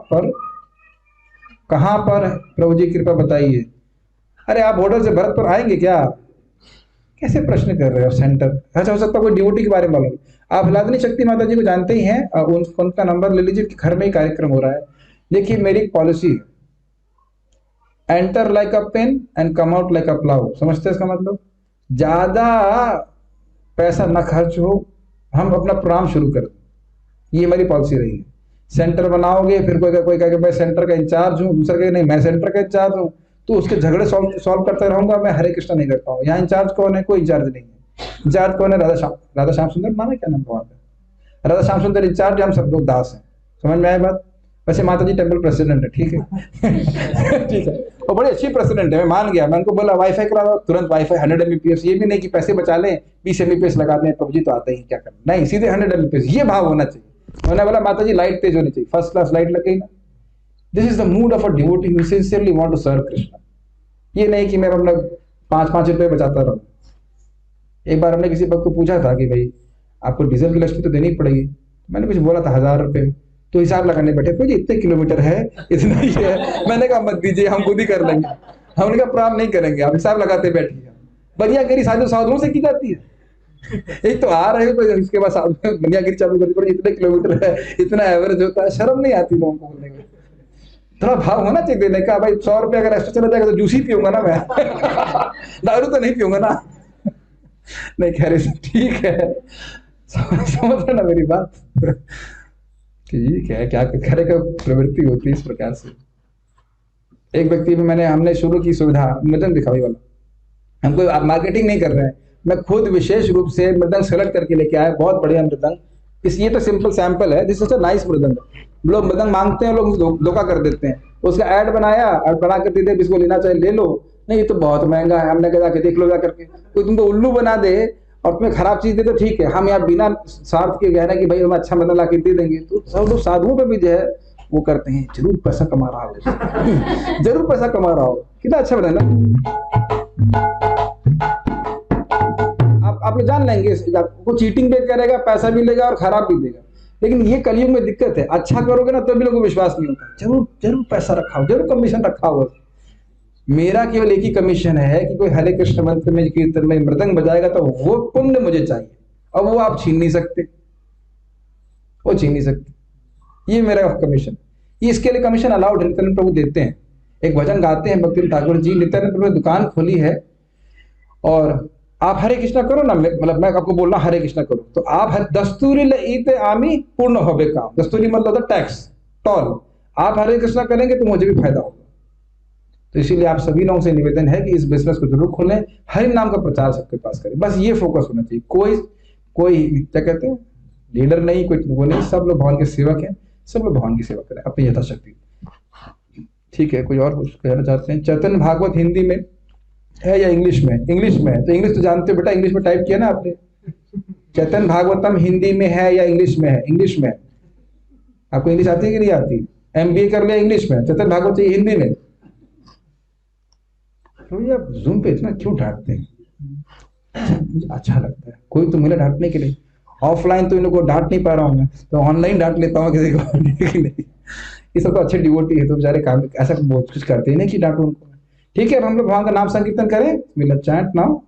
पर कहाँ पर प्रभु जी कृपा बताइए। अरे आप होटल से भरतपुर आएंगे क्या? कैसे प्रश्न कर रहे हो? सेंटर अच्छा, हो सकता है कोई ड्यूटी के बारे में मालूम। आप लादनी शक्ति माता जी को जानते ही हैं, उनका नंबर ले लीजिए कि घर में ही कार्यक्रम हो रहा है। देखिए मेरी पॉलिसी है, enter like a pen and come out like a plough. समझते हैं इसका मतलब? ज्यादा पैसा ना खर्च हो, हम अपना प्रोग्राम शुरू कर दें, ये हमारी पॉलिसी रही है। सेंटर बनाओगे, फिर कोई कहे मैं सेंटर का इंचार्ज हूँ, दूसरा कहे नहीं मैं सेंटर का इंचार्ज हूँ, तो उसके झगड़े सॉल्व करता रहूंगा, मैं हरे कृष्णा नहीं कर पाऊंगा। यहाँ इंचार्ज कौन है? कोई इंचार्ज नहीं है। इंचार्ज कौन है? राधा श्याम सुंदर नाम है, क्या नाम वहाँ पे? राधा श्याम सुंदर इंचार्ज, हम सब लोग दास हैं। समझ में आया बात? वैसे माता जी टेम्पल प्रेसिडेंट है, ठीक है ठीक है, और बड़ी अच्छी प्रेसिडेंट है, मैं मान गया। मैं उनको बोला वाईफाई करा दो, तुरंत वाईफाई 100 Mbps। ये भी नहीं कि पैसे बचा लें, 20 Mbps लगा दें, प्रभु जी तो आते ही क्या करना, नहीं सीधे 100 Mbps, ये भाव होना चाहिए। मैंने बोला माता जी लाइट तेज होनी चाहिए, फर्स्ट क्लास लाइट लग गई ना। This is the mood of a devotee who sincerely want to serve Krishna. ये नहीं कि मैं अपना 5-5 रुपए बचाता रहूं। एक बार हमने किसी भक्त को पूछा था कि भाई आपको डीजल की लक्ष्मी तो देनी पड़ेगी, मैंने कुछ बोला था 1000 रुपए, तो हिसाब लगाने बैठे, कोई इतने किलोमीटर है, इतना ही है। मैंने कहा मत दीजिए, हम खुद ही कर लेंगे। हमने कहा प्राप्त नहीं करेंगे, आप हिसाब लगाते बैठिए। बनियागिरी साधुओं से की जाती है। एक तो आ रहे हो, इसके बाद बनियागिरी चालू करती पड़ी, इतने किलोमीटर है, इतना एवरेज होता है। शर्म नहीं आती लोगों को बोलने में? थोड़ा भाव होना चाहिए देने का। भाई 100 रुपये अगर एक्स्ट्रा चला जाएगा तो जूस ही पीऊंगा ना मैं दारू तो नहीं पीऊंगा ना नहीं कह रहे ठीक है, समझ रहे ना मेरी बात? ठीक है, क्या करे का प्रवृत्ति होती है इस प्रकार से। एक व्यक्ति में हमने शुरू की सुविधा मृदंग दिखाई वाला। हमको आप मार्केटिंग नहीं कर रहे हैं, मैं खुद विशेष रूप से मृदंग सेलेक्ट करके लेके आया, बहुत बढ़िया मृदंग। ये तो सिंपल सैंपल है, दिस इज अ नाइस मृदंग। लोग मृदंग मांगते हैं, लोग धोखा कर देते हैं। उसका ऐड बनाया और बना कर दे, इसको लेना चाहिए ले लो, नहीं ये तो बहुत महंगा है। हमने कहा देख लो जा करके, कोई तुमको उल्लू बना दे और तुम्हें खराब चीज दे तो ठीक है, हम यहाँ बिना स्वार्थ के कह रहे हैं कि भाई हम अच्छा मदद ला के दे देंगे, तो सब लोग साधुओं पे भी जो है वो करते हैं, जरूर पैसा कमा रहा हो जरूर पैसा कमा रहा हो, कितना अच्छा बना ना। आप लोग जान लेंगे, आपको चीटिंग भी करेगा, पैसा भी लेगा और खराब भी देगा। लेकिन ये कलयुग में दिक्कत है, अच्छा करोगे ना तो भी लोगों को विश्वास नहीं होता। जरूर पैसा रखा हो, जरूर कमीशन रखा हो। मेरा केवल एक ही कमीशन है कि कोई हरे कृष्ण मंत्र में कीर्तन में मृदंग बजाएगा तो वो पुण्य मुझे चाहिए, और वो आप छीन नहीं सकते, वो छीन नहीं सकते। ये मेरा कमीशन, इसके लिए कमीशन अलाउड है, नित्यानंद प्रभु देते हैं। एक भजन गाते हैं भक्ति ठाकुर जी, नित्यानंद प्रभु ने दुकान खोली है और आप हरे कृष्णा करो ना, मतलब मैं आपको बोल रहा हरे कृष्णा करो, तो आप दस्तूरी ईते आमी पूर्ण होबे काम। दस्तूरी मतलब टैक्स टॉल, आप हरे कृष्णा करेंगे तो मुझे भी फायदा होगा। तो इसीलिए आप सभी लोगों से निवेदन है कि इस बिजनेस को जरूर खोलें, हरि नाम का प्रचार सबके पास करें, बस ये फोकस होना चाहिए। कोई क्या कहते हैं लीडर नहीं, कोई वो नहीं, सब लोग भगवान के सेवक हैं, सब लोग भगवान की सेवा करें अपनी यथाशक्ति। ठीक है, कोई और कुछ कहना चाहते हैं? चैतन्य भागवत हिंदी में है या इंग्लिश में? इंग्लिश में है, तो इंग्लिश तो जानते हो बेटा, इंग्लिश में टाइप किया ना आपने। चैतन्य भागवतम हिंदी में है या इंग्लिश में है? इंग्लिश में। आपको इंग्लिश आती है कि नहीं आती? MBA कर लिया इंग्लिश में, चैतन्य भागवत चाहिए हिंदी में। तो ये आप जूम पे इतना क्यों डांटते हैं? मुझे अच्छा लगता है, कोई तो मिला डांटने के लिए। ऑफलाइन तो इन लोगों को डांट नहीं पा रहा हूँ मैं, तो ऑनलाइन डांट लेता हूँ किसी को नहीं। ये सब तो अच्छे डिवोटी है, तो बेचारे काम ऐसा बहुत कुछ करते ही नहीं कि डांटो उनको। ठीक है, अब हम लोग भगवान का नाम संकीर्तन करें। Will chant now,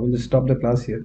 will stop the class here.